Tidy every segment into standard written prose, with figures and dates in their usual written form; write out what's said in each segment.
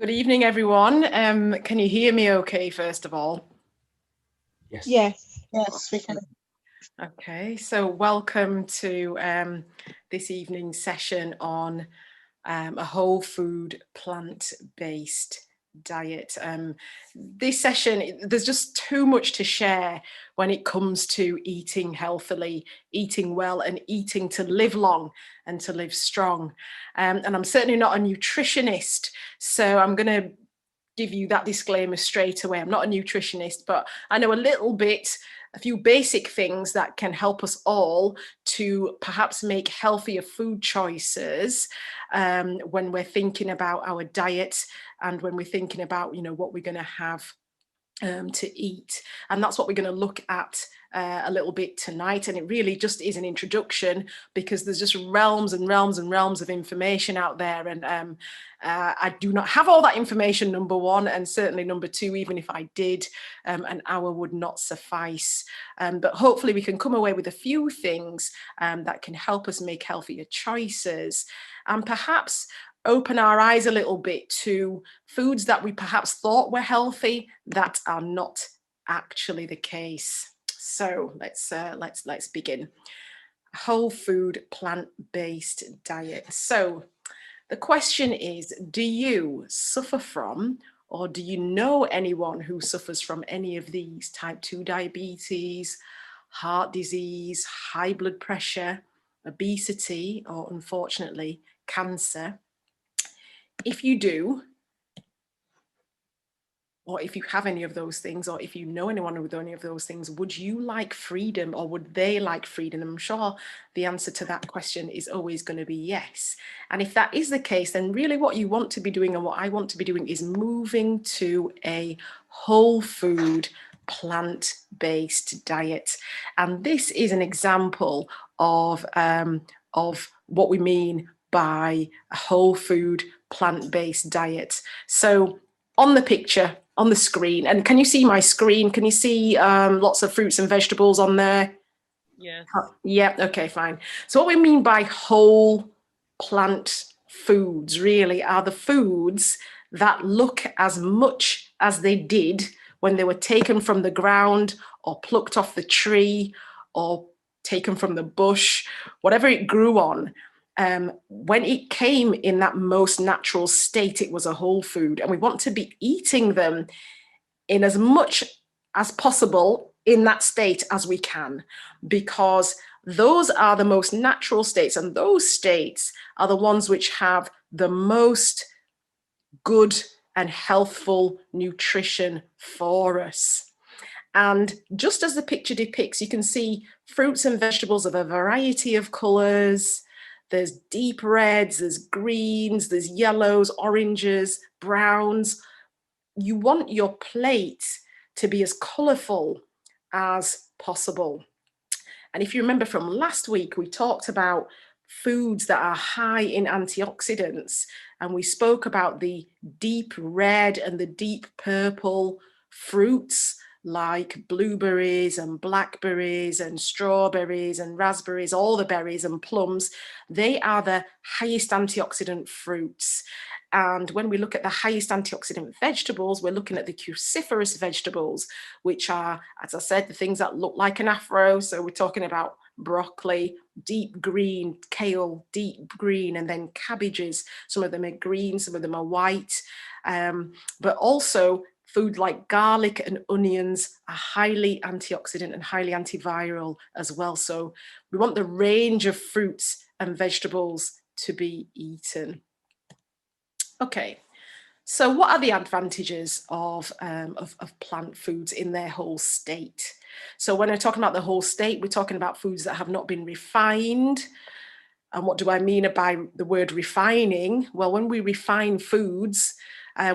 Good evening, everyone. Can you hear me okay, first of all? Yes. Yes. Yes, we can. Okay, so welcome to this evening's session on a whole food, plant-based diet. This session, there's just too much to share when it comes to eating healthily, eating well, and eating to live long and to live strong. And I'm certainly not a nutritionist, so I'm going to give you that disclaimer straight away. I'm not a nutritionist, but I know a little bit, a few basic things that can help us all to perhaps make healthier food choices when we're thinking about our diet and when we're thinking about, what we're going to have to eat. And that's what we're going to look at a little bit tonight. And it really just is an introduction because there's just realms and realms and realms of information out there. And I do not have all that information, number one, and certainly number two, even if I did, an hour would not suffice. But hopefully we can come away with a few things that can help us make healthier choices and perhaps open our eyes a little bit to foods that we perhaps thought were healthy that are not actually the case. So let's begin. Whole food, plant-based diet. So the question is, do you suffer from or do you know anyone who suffers from any of these? Type 2 diabetes, heart disease, high blood pressure, obesity, or unfortunately, cancer? If you do, or if you have any of those things, or if you know anyone with any of those things, would you like freedom or would they like freedom? I'm sure the answer to that question is always going to be yes. And if that is the case, then really what you want to be doing and what I want to be doing is moving to a whole food, plant-based diet. And this is an example of what we mean by a whole food, plant-based diet. So on the picture, on the screen, and can you see my screen? Can you see lots of fruits and vegetables on there? Yes. Yeah, okay, fine. So what we mean by whole plant foods really are the foods that look as much as they did when they were taken from the ground or plucked off the tree or taken from the bush, whatever it grew on. When it came in that most natural state, it was a whole food. And we want to be eating them in as much as possible in that state as we can, because those are the most natural states. And those states are the ones which have the most good and healthful nutrition for us. And just as the picture depicts, you can see fruits and vegetables of a variety of colors. There's deep reds, there's greens, there's yellows, oranges, browns. You want your plate to be as colorful as possible. And if you remember from last week, we talked about foods that are high in antioxidants, and we spoke about the deep red and the deep purple fruits like blueberries and blackberries and strawberries and raspberries, all the berries and plums. They are the highest antioxidant fruits. And when we look at the highest antioxidant vegetables, we're looking at the cruciferous vegetables, which are, as I said, the things that look like an afro. So we're talking about broccoli, deep green, kale, deep green, and then cabbages. Some of them are green, some of them are white. But also food like garlic and onions are highly antioxidant and highly antiviral as well. So we want the range of fruits and vegetables to be eaten. Okay, so what are the advantages of plant foods in their whole state? So when we're talking about the whole state, we're talking about foods that have not been refined. And what do I mean by the word refining? Well, when we refine foods,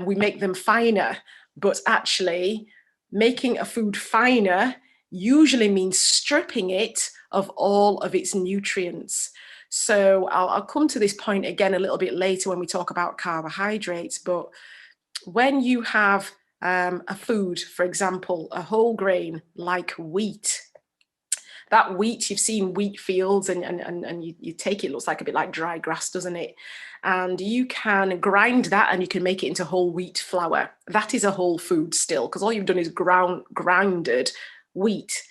we make them finer, but actually making a food finer usually means stripping it of all of its nutrients. So I'll come to this point again a little bit later when we talk about carbohydrates, but when you have a food, for example, a whole grain like wheat, That wheat, you've seen wheat fields, and you take it, looks like a bit like dry grass, doesn't it? And you can grind that and you can make it into whole wheat flour. That is a whole food still, because all you've done is grounded wheat.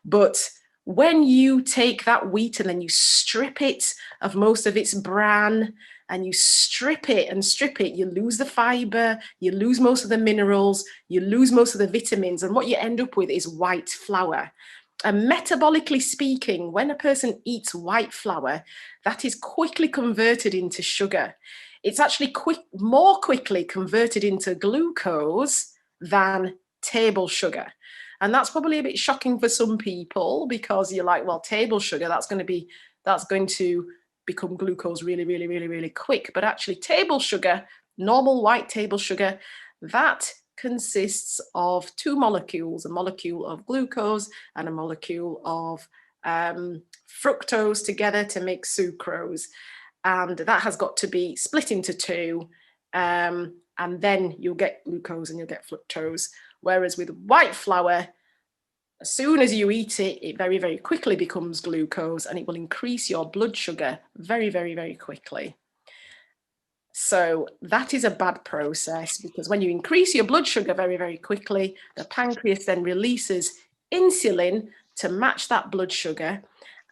But when you take that wheat and then you strip it of most of its bran, and you strip it and strip it, you lose the fiber, you lose most of the minerals, you lose most of the vitamins, and what you end up with is white flour. And metabolically speaking, when a person eats white flour, that is quickly converted into sugar. It's actually more quickly converted into glucose than table sugar. And that's probably a bit shocking for some people, because you're like, well, table sugar, that's going to become glucose really, really, really, really quick. But actually table sugar, normal white table sugar, that consists of two molecules, a molecule of glucose and a molecule of fructose together to make sucrose. And that has got to be split into two, and then you'll get glucose and you'll get fructose. Whereas with white flour, as soon as you eat it, it very, very quickly becomes glucose, and it will increase your blood sugar very, very, very quickly. So that is a bad process, because when you increase your blood sugar very, very quickly, the pancreas then releases insulin to match that blood sugar.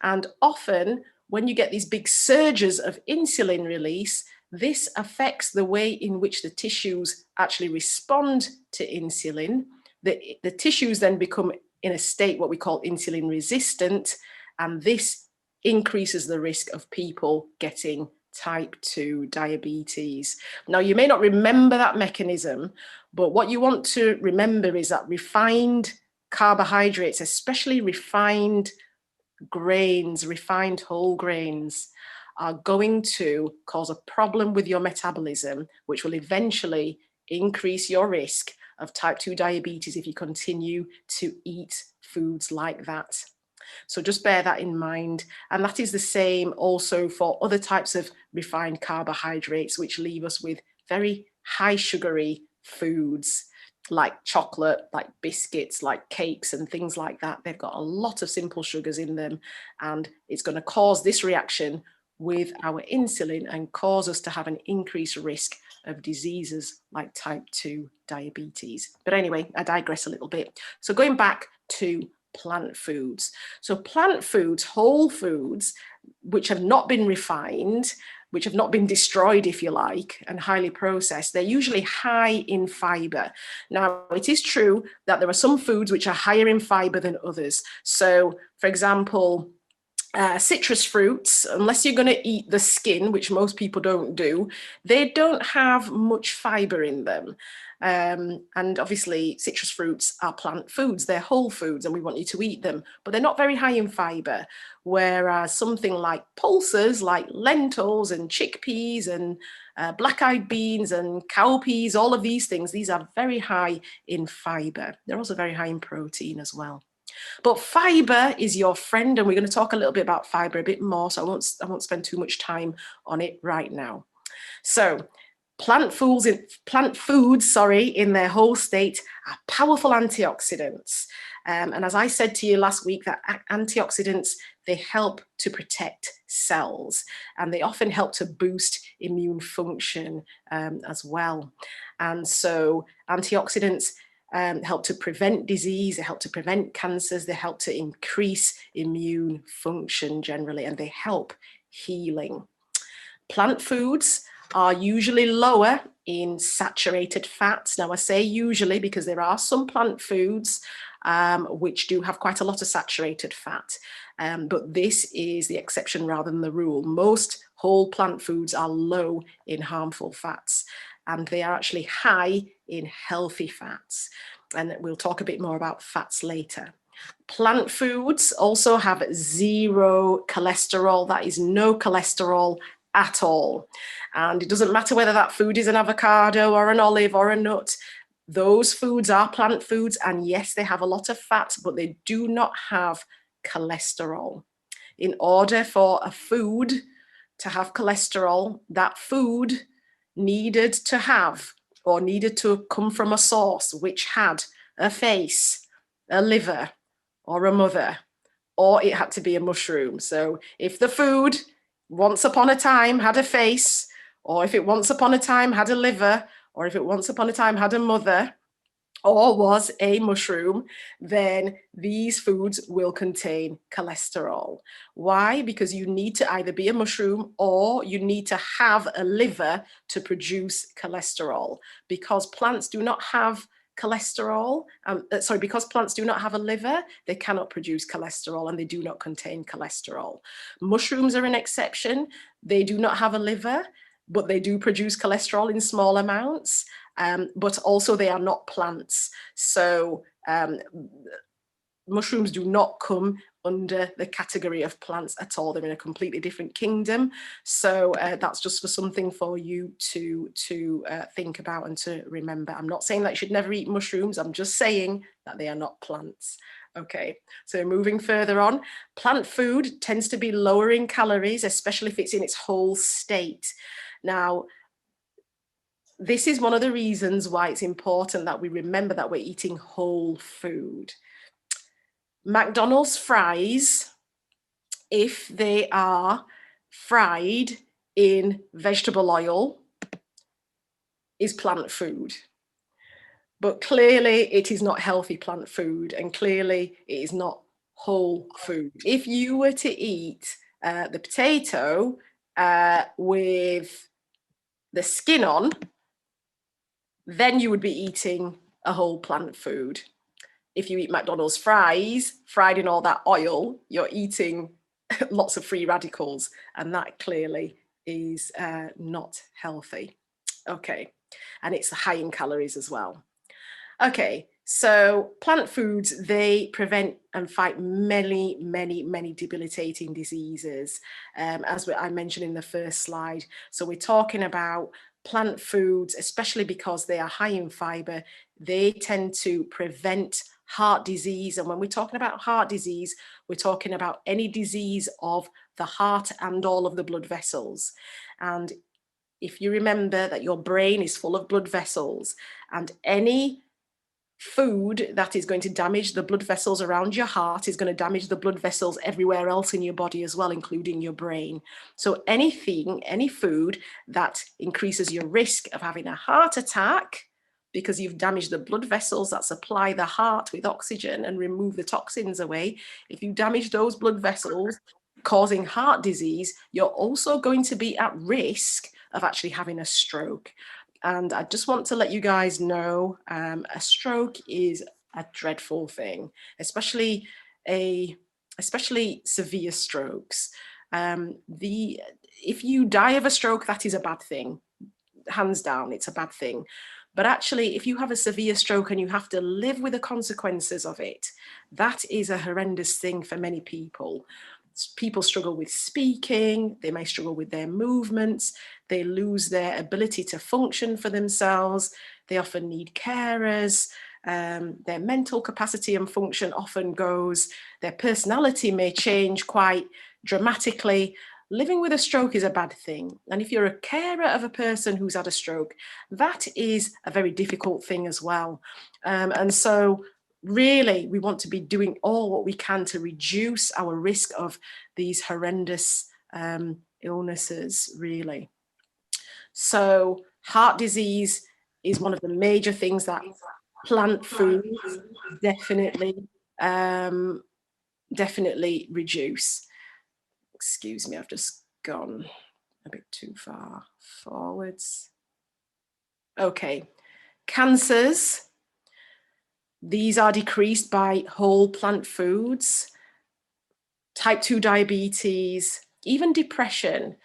And often when you get these big surges of insulin release, this affects the way in which the tissues actually respond to insulin. The tissues then become in a state what we call insulin resistant, and this increases the risk of people getting type 2 diabetes. Now, you may not remember that mechanism, but what you want to remember is that refined carbohydrates, especially refined grains, refined whole grains, are going to cause a problem with your metabolism, which will eventually increase your risk of type 2 diabetes if you continue to eat foods like that. So just bear that in mind. And that is the same also for other types of refined carbohydrates, which leave us with very high sugary foods like chocolate, like biscuits, like cakes and things like that. They've got a lot of simple sugars in them, and it's going to cause this reaction with our insulin and cause us to have an increased risk of diseases like type 2 diabetes. But anyway, I digress a little bit. So going back to plant foods. So plant foods, whole foods, which have not been refined, which have not been destroyed, if you like, and highly processed, they're usually high in fiber. Now, it is true that there are some foods which are higher in fiber than others. So, for example, citrus fruits, unless you're going to eat the skin, which most people don't do, they don't have much fiber in them. And obviously citrus fruits are plant foods, they're whole foods, and we want you to eat them, but they're not very high in fiber. Whereas something like pulses, like lentils and chickpeas and black-eyed beans and cowpeas, all of these things, these are very high in fiber. They're also very high in protein as well. But fiber is your friend, and we're going to talk a little bit about fiber a bit more, so I won't spend too much time on it right now. So plant foods, in their whole state are powerful antioxidants. And as I said to you last week, that antioxidants, they help to protect cells, and they often help to boost immune function as well. And so antioxidants help to prevent disease, they help to prevent cancers, they help to increase immune function generally, and they help healing. Plant foods are usually lower in saturated fats. Now, I say usually because there are some plant foods which do have quite a lot of saturated fat, but this is the exception rather than the rule. Most whole plant foods are low in harmful fats, and they are actually high in healthy fats. And we'll talk a bit more about fats later. Plant foods also have zero cholesterol. That is no cholesterol at all. And it doesn't matter whether that food is an avocado or an olive or a nut. Those foods are plant foods, and yes, they have a lot of fat, but they do not have cholesterol. In order for a food to have cholesterol, that food needed to have, or needed to come from a source which had a face, a liver, or a mother, or it had to be a mushroom. So if the food once upon a time had a face, or if it once upon a time had a liver, or if it once upon a time had a mother, or was a mushroom, then these foods will contain cholesterol. Why? Because you need to either be a mushroom or you need to have a liver to produce cholesterol. Because plants do not have cholesterol, because plants do not have a liver, they cannot produce cholesterol and they do not contain cholesterol. Mushrooms are an exception. They do not have a liver, but they do produce cholesterol in small amounts. But also they are not plants. So mushrooms do not come under the category of plants at all. They're in a completely different kingdom. So that's just for something for you to think about and to remember. I'm not saying that you should never eat mushrooms. I'm just saying that they are not plants. Okay, so moving further on, plant food tends to be lower in calories, especially if it's in its whole state. Now, this is one of the reasons why it's important that we remember that we're eating whole food. McDonald's fries, if they are fried in vegetable oil, is plant food. But clearly it is not healthy plant food, and clearly it is not whole food. If you were to eat the potato with the skin on, then you would be eating a whole plant food. If you eat McDonald's fries, fried in all that oil, you're eating lots of free radicals, and that clearly is not healthy. Okay, and it's high in calories as well. Okay, so plant foods, they prevent and fight many, many, many debilitating diseases, as I mentioned in the first slide. So we're talking about plant foods, especially because they are high in fiber, they tend to prevent heart disease. And when we're talking about heart disease, we're talking about any disease of the heart and all of the blood vessels. And if you remember that your brain is full of blood vessels, and any food that is going to damage the blood vessels around your heart is going to damage the blood vessels everywhere else in your body as well, including your brain. So any food that increases your risk of having a heart attack because you've damaged the blood vessels that supply the heart with oxygen and remove the toxins away, if you damage those blood vessels causing heart disease, you're also going to be at risk of actually having a stroke. And I just want to let you guys know, a stroke is a dreadful thing, especially severe strokes. If you die of a stroke, that is a bad thing. Hands down, it's a bad thing. But actually, if you have a severe stroke and you have to live with the consequences of it, that is a horrendous thing for many people. People struggle with speaking, they may struggle with their movements, they lose their ability to function for themselves, they often need carers, their mental capacity and function often goes, their personality may change quite dramatically. Living with a stroke is a bad thing. And if you're a carer of a person who's had a stroke, that is a very difficult thing as well. And so really, we want to be doing all what we can to reduce our risk of these horrendous illnesses, really. So heart disease is one of the major things that plant foods definitely reduce. Excuse me, I've just gone a bit too far forwards. Okay, cancers. These are decreased by whole plant foods, type 2 diabetes, even depression.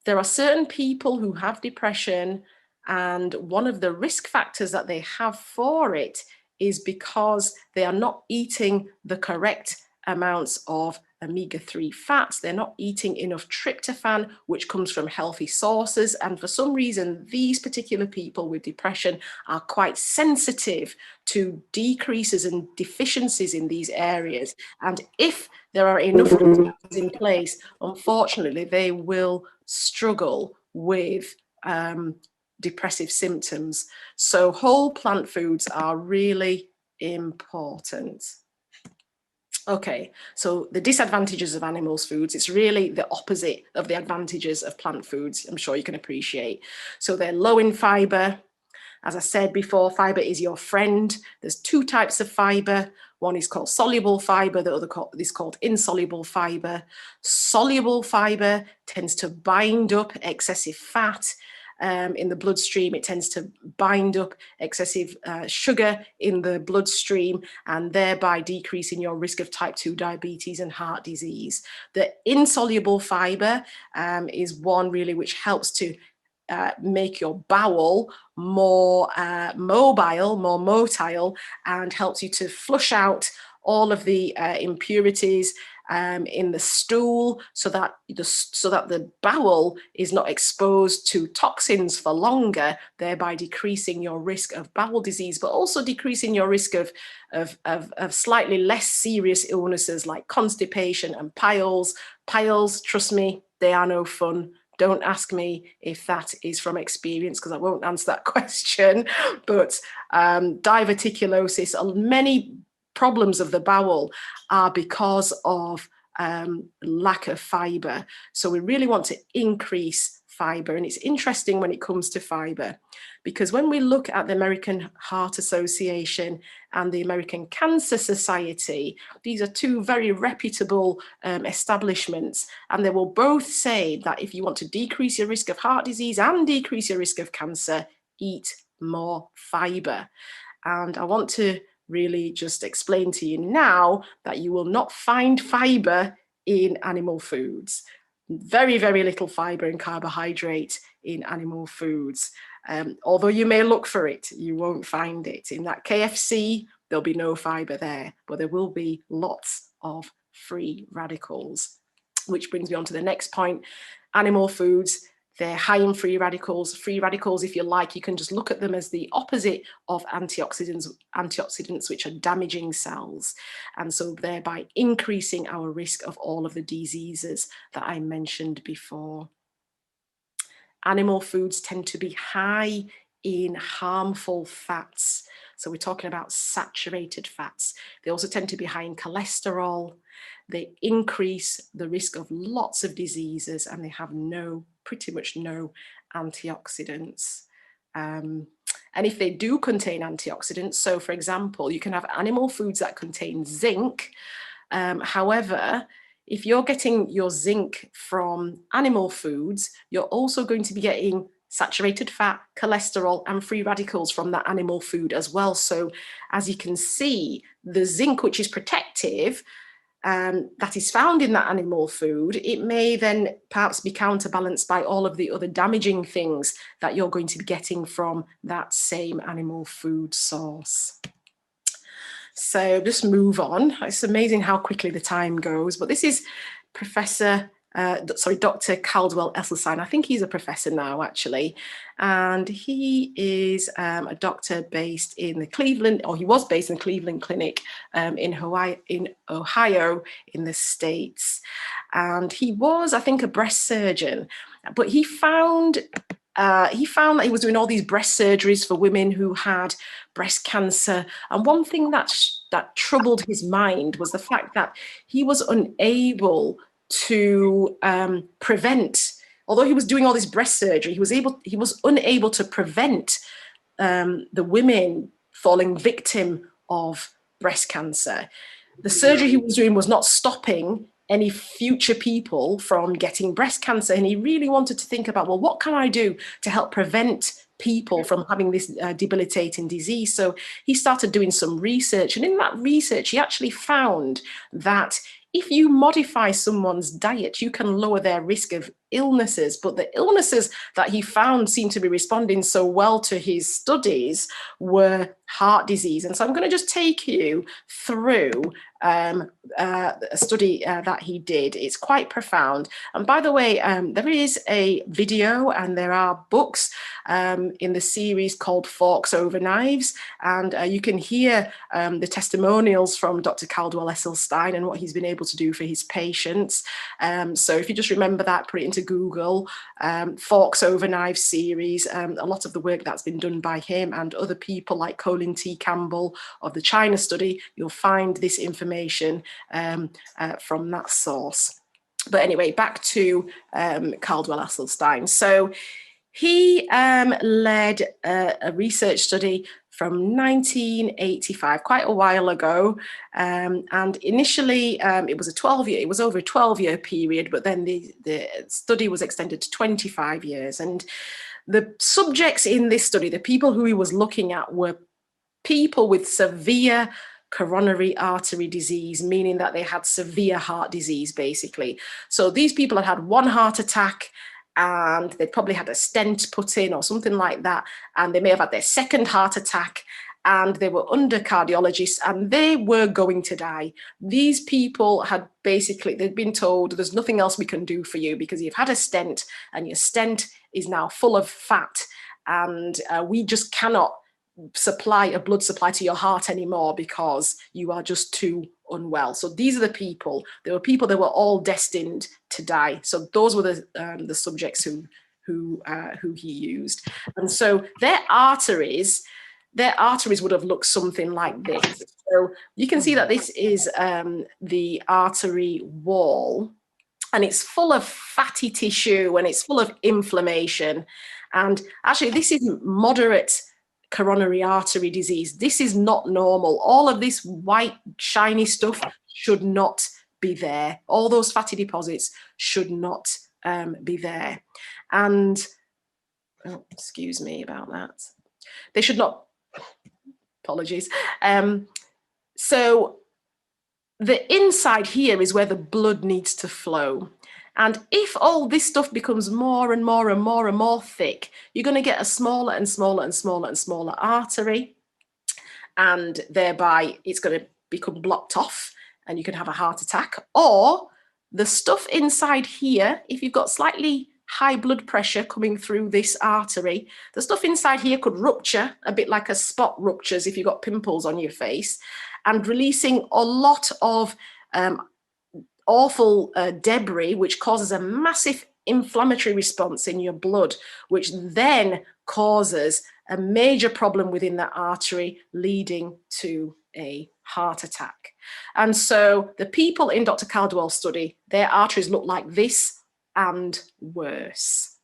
There are certain people who have depression, and one of the risk factors that they have for it is because they are not eating the correct amounts of omega-3 fats. They're not eating enough tryptophan, which comes from healthy sources. And for some reason, these particular people with depression are quite sensitive to decreases and deficiencies in these areas. And if there are enough in place, unfortunately, they will struggle with depressive symptoms. So whole plant foods are really important. Okay, so the disadvantages of animals' foods, it's really the opposite of the advantages of plant foods, I'm sure you can appreciate. So they're low in fiber. As I said before, fiber is your friend. There's two types of fiber. One is called soluble fiber, the other is called insoluble fiber. Soluble fiber tends to bind up excessive fat in the bloodstream. It tends to bind up excessive sugar in the bloodstream and thereby decreasing your risk of type 2 diabetes and heart disease. The insoluble fiber is one really which helps to make your bowel more mobile, more motile, and helps you to flush out all of the impurities in the stool, so that the bowel is not exposed to toxins for longer, thereby decreasing your risk of bowel disease, but also decreasing your risk of slightly less serious illnesses like constipation and piles. Piles, trust me, they are no fun. Don't ask me if that is from experience, because I won't answer that question. But diverticulosis, many problems of the bowel are because of lack of fiber. So we really want to increase fiber. And it's interesting when it comes to fiber, because when we look at the American Heart Association and the American Cancer Society, these are two very reputable establishments, and they will both say that if you want to decrease your risk of heart disease and decrease your risk of cancer, eat more fiber. And I want to really just explain to you now that you will not find fiber in animal foods. Very, very little fiber and carbohydrate in animal foods. Although you may look for it, you won't find it. In that KFC, there'll be no fiber there, but there will be lots of free radicals. Which brings me on to the next point. Animal foods, they're high in free radicals. Free radicals, if you like, you can just look at them as the opposite of antioxidants, which are damaging cells. And so thereby increasing our risk of all of the diseases that I mentioned before. Animal foods tend to be high in harmful fats. So we're talking about saturated fats. They also tend to be high in cholesterol. They increase the risk of lots of diseases, and they have pretty much no antioxidants. And if they do contain antioxidants, so for example, you can have animal foods that contain zinc. However, if you're getting your zinc from animal foods, you're also going to be getting saturated fat, cholesterol, and free radicals from that animal food as well. So as you can see, the zinc, which is protective, that is found in that animal food, it may then perhaps be counterbalanced by all of the other damaging things that you're going to be getting from that same animal food source. So just move on. It's amazing how quickly the time goes, but this is Dr. Caldwell Esselstyn. I think he's a professor now, actually. And he is a doctor based in the Cleveland, or he was based in the Cleveland Clinic in Ohio, in the States. And he was, I think, a breast surgeon, but he found that he was doing all these breast surgeries for women who had breast cancer. And one thing that troubled his mind was the fact that he was unable to prevent, although he was doing all this breast surgery, he was unable to prevent the women falling victim of breast cancer. The surgery he was doing was not stopping any future people from getting breast cancer. And he really wanted to think about, well, what can I do to help prevent people from having this debilitating disease? So he started doing some research. And in that research, he actually found that if you modify someone's diet, you can lower their risk of illnesses. But the illnesses that he found seemed to be responding so well to his studies were heart disease. And so I'm going to just take you through a study that he did. It's quite profound. And by the way, there is a video and there are books in the series called Forks Over Knives. And you can hear the testimonials from Dr. Caldwell Esselstyn and what he's been able to do for his patients. So if you just remember that, put it into into Google, Forks Over Knives series, a lot of the work that's been done by him and other people like Colin T. Campbell of the China study, you'll find this information from that source. But anyway, back to Caldwell Esselstyn. So he led a research study from 1985, quite a while ago, and initially it was over a 12-year period, but then the study was extended to 25 years. And the subjects in this study, the people who he was looking at, were people with severe coronary artery disease, meaning that they had severe heart disease, basically. So these people had one heart attack, and they probably had a stent put in or something like that, and they may have had their second heart attack, and they were under cardiologists, and they were going to die. These people had basically, they'd been told, there's nothing else we can do for you because you've had a stent, and your stent is now full of fat, and we just cannot supply a blood supply to your heart anymore because you are just too unwell. So these are the people. There were people that were all destined to die. So those were the subjects who he used. And so their arteries would have looked something like this. So you can see that this is the artery wall, and it's full of fatty tissue and it's full of inflammation. And actually, this is moderate coronary artery disease. This is not normal. All of this white, shiny stuff should not be there. All those fatty deposits should not be there. And, oh, excuse me about that. They should not, apologies. So the inside here is where the blood needs to flow. And if all this stuff becomes more and more and more and more thick, you're going to get a smaller and smaller and smaller and smaller artery. And thereby it's going to become blocked off and you can have a heart attack. Or the stuff inside here, if you've got slightly high blood pressure coming through this artery, the stuff inside here could rupture, a bit like a spot ruptures if you've got pimples on your face, and releasing a lot of awful debris, which causes a massive inflammatory response in your blood, which then causes a major problem within that artery, leading to a heart attack. And so the people in Dr. Caldwell's study, their arteries look like this and worse.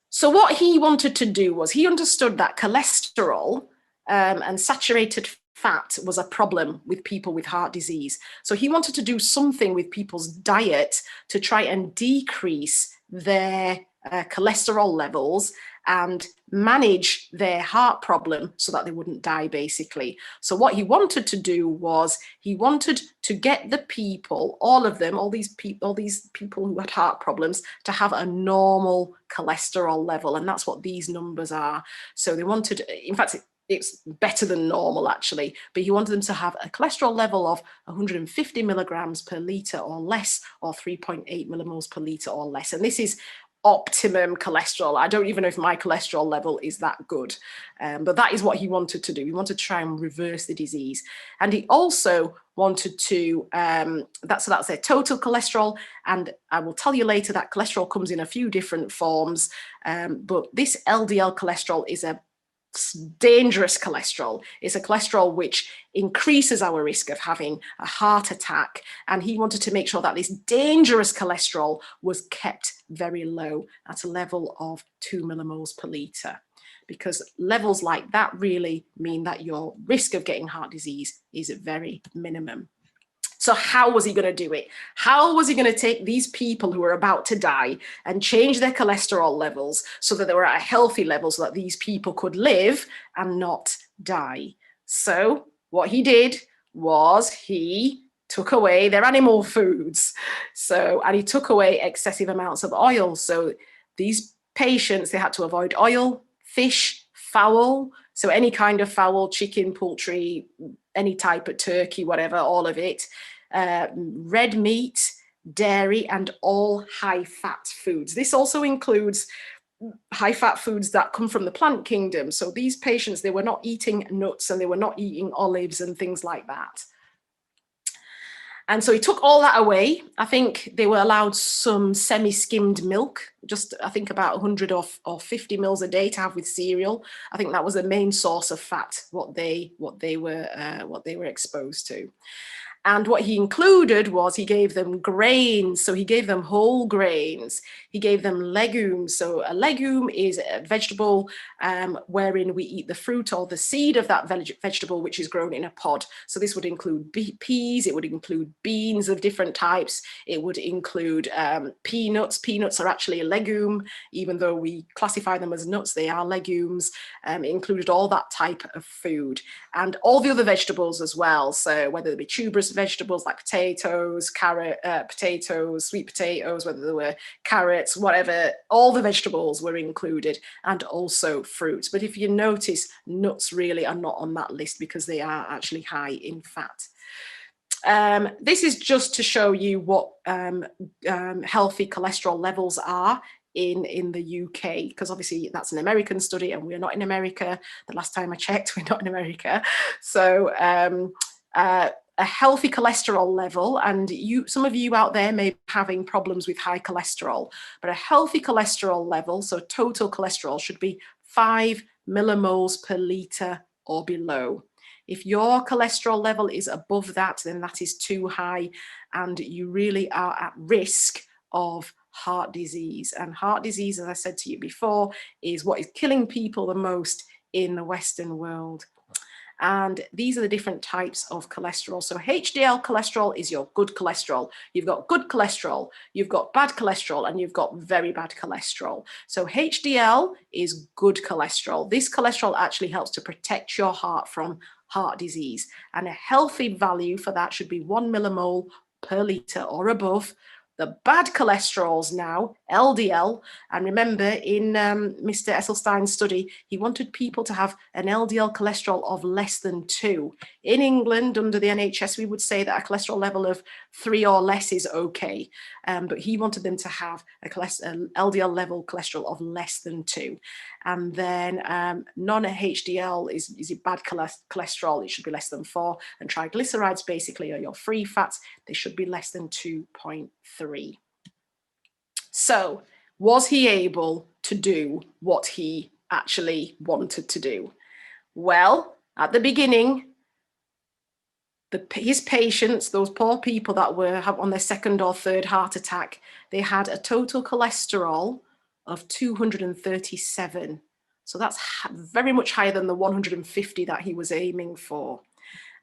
So what he wanted to do was, he understood that cholesterol and saturated fat was a problem with people with heart disease. So he wanted to do something with people's diet to try and decrease their cholesterol levels and manage their heart problem so that they wouldn't die, basically. So what he wanted to do was, he wanted to get the people, all of them, all these people who had heart problems, to have a normal cholesterol level. And that's what these numbers are. So they wanted, in fact, it's better than normal actually, but he wanted them to have a cholesterol level of 150 milligrams per litre or less, or 3.8 millimoles per litre or less. And this is optimum cholesterol. I don't even know if my cholesterol level is that good, but that is what he wanted to do. He wanted to try and reverse the disease. And he also wanted to, that's their total cholesterol. And I will tell you later that cholesterol comes in a few different forms, but this LDL cholesterol is a dangerous cholesterol. It's a cholesterol which increases our risk of having a heart attack. And he wanted to make sure that this dangerous cholesterol was kept very low at a level of 2 millimoles per litre, because levels like that really mean that your risk of getting heart disease is very minimum. So how was he going to do it? How was he going to take these people who were about to die and change their cholesterol levels so that they were at a healthy level, so that these people could live and not die? So what he did was he took away their animal foods. And he took away excessive amounts of oil. So these patients, they had to avoid oil, fish, fowl. So any kind of fowl, chicken, poultry, any type of turkey, whatever, all of it. Red meat, dairy, and all high-fat foods. This also includes high-fat foods that come from the plant kingdom. So these patients, they were not eating nuts and they were not eating olives and things like that. And so he took all that away. I think they were allowed some semi-skimmed milk, just I think about 100 or 50 mils a day to have with cereal. I think that was the main source of fat, what they were exposed to. And what he included was he gave them grains. So he gave them whole grains. He gave them legumes. So a legume is a vegetable wherein we eat the fruit or the seed of that vegetable, which is grown in a pod. So this would include peas. It would include beans of different types. It would include peanuts. Peanuts are actually a legume. Even though we classify them as nuts, they are legumes. It included all that type of food and all the other vegetables as well. So whether they be tuberous vegetables like potatoes, potatoes, sweet potatoes, whether they were carrots, whatever, all the vegetables were included, and also fruits. But if you notice, nuts really are not on that list because they are actually high in fat. This is just to show you what healthy cholesterol levels are in the UK, because obviously that's an American study and we're not in America. The last time I checked, we're not in America. So a healthy cholesterol level, and some of you out there may be having problems with high cholesterol, but a healthy cholesterol level, so total cholesterol, should be 5 millimoles per litre or below. If your cholesterol level is above that, then that is too high and you really are at risk of heart disease. And heart disease, as I said to you before, is what is killing people the most in the Western world. And these are the different types of cholesterol. So HDL cholesterol is your good cholesterol. You've got good cholesterol, you've got bad cholesterol, and you've got very bad cholesterol. So HDL is good cholesterol. This cholesterol actually helps to protect your heart from heart disease. And a healthy value for that should be 1 millimole per litre or above. The bad cholesterols now, LDL, and remember in Mr. Esselstein's study, he wanted people to have an LDL cholesterol of less than 2. In England, under the NHS, we would say that a cholesterol level of 3 or less is okay, but he wanted them to have an LDL level cholesterol of less than 2. And then non-HDL is a bad cholesterol, it should be less than 4, and triglycerides basically are your free fats, they should be less than 2.3. So was he able to do what he actually wanted to do? Well, at the beginning, his patients, those poor people that were on their second or third heart attack, they had a total cholesterol of 237. So that's very much higher than the 150 that he was aiming for.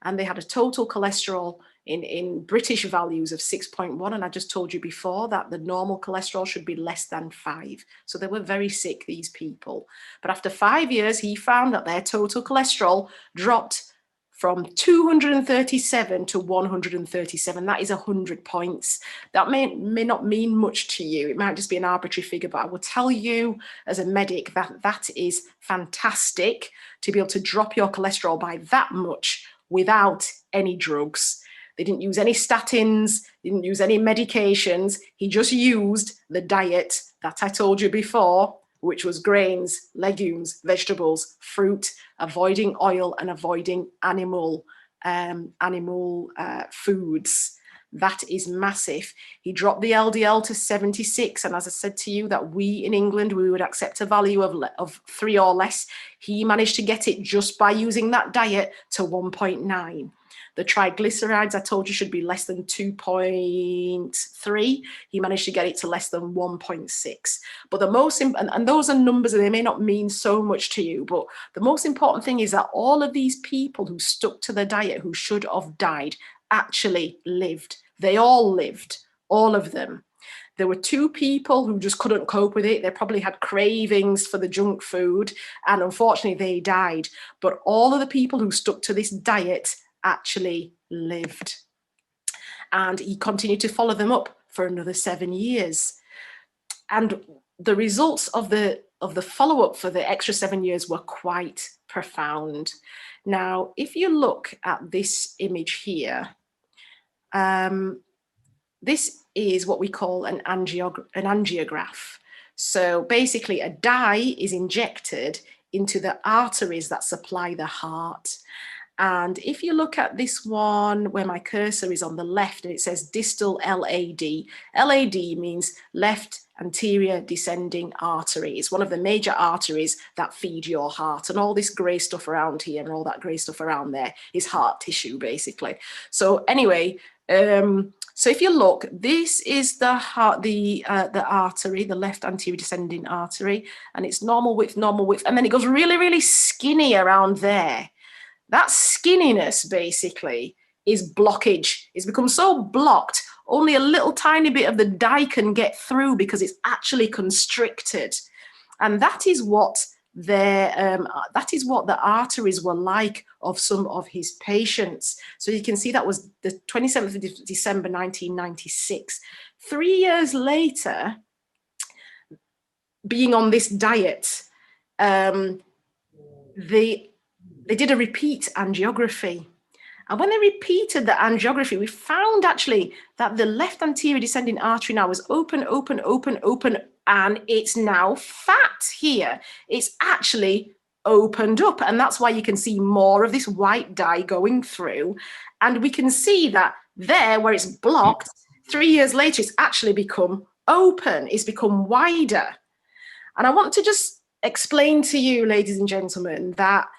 And they had a total cholesterol in British values of 6.1. And I just told you before that the normal cholesterol should be less than 5. So they were very sick, these people. But after 5 years, he found that their total cholesterol dropped from 237 to 137. That is 100 points. That may not mean much to you. It might just be an arbitrary figure, but I will tell you as a medic that that is fantastic to be able to drop your cholesterol by that much without any drugs. They didn't use any statins, didn't use any medications. He just used the diet that I told you before, which was grains, legumes, vegetables, fruit, avoiding oil and avoiding animal foods. That is massive. He dropped the LDL to 76. And as I said to you, that we in England, we would accept a value of 3 or less. He managed to get it just by using that diet to 1.9. The triglycerides, I told you, should be less than 2.3. He managed to get it to less than 1.6. But the most, and those are numbers, and they may not mean so much to you, but the most important thing is that all of these people who stuck to the diet, who should have died, actually lived. They all lived, all of them. There were 2 people who just couldn't cope with it. They probably had cravings for the junk food, and unfortunately they died. But all of the people who stuck to this diet actually lived. And he continued to follow them up for another 7 years. And the results of the follow-up for the extra 7 years were quite profound. Now, if you look at this image here, this is what we call an angiograph. So basically a dye is injected into the arteries that supply the heart. And if you look at this one where my cursor is on the left and it says distal LAD, LAD means left anterior descending artery. It's one of the major arteries that feed your heart, and all this grey stuff around here and all that grey stuff around there is heart tissue basically. So anyway, so if you look, this is the heart, the artery, the left anterior descending artery, and it's normal width, and then it goes really, really skinny around there. That skinniness basically is blockage. It's become so blocked, only a little tiny bit of the dye can get through because it's actually constricted. And that is what the arteries were like of some of his patients. So you can see that was the 27th of December 1996. 3 years later, being on this diet, they did a repeat angiography. And when they repeated the angiography, we found actually that the left anterior descending artery now was open, and it's now fat here. It's actually opened up, and that's why you can see more of this white dye going through. And we can see that there, where it's blocked, 3 years later, it's actually become open. It's become wider. And I want to just explain to you, ladies and gentlemen, that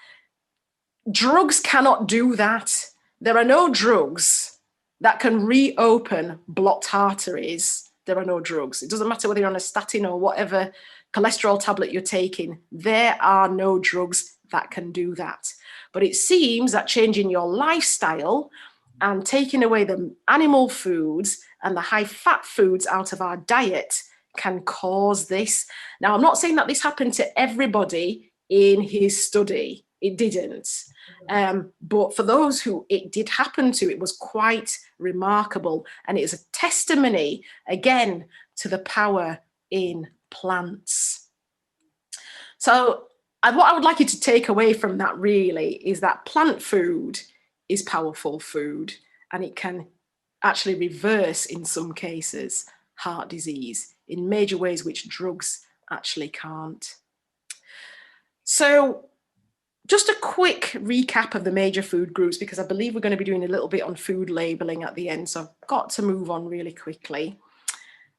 drugs cannot do that. There are no drugs that can reopen blocked arteries. There are no drugs. It doesn't matter whether you're on a statin or whatever cholesterol tablet you're taking. There are no drugs that can do that. But it seems that changing your lifestyle and taking away the animal foods and the high fat foods out of our diet can cause this. Now, I'm not saying that this happened to everybody in his study. It didn't. But for those who it did happen to, it was quite remarkable. And it is a testimony, again, to the power in plants. So what I would like you to take away from that really is that plant food is powerful food, and it can actually reverse, in some cases, heart disease in major ways which drugs actually can't. So just a quick recap of the major food groups, because I believe we're going to be doing a little bit on food labeling at the end, so I've got to move on really quickly.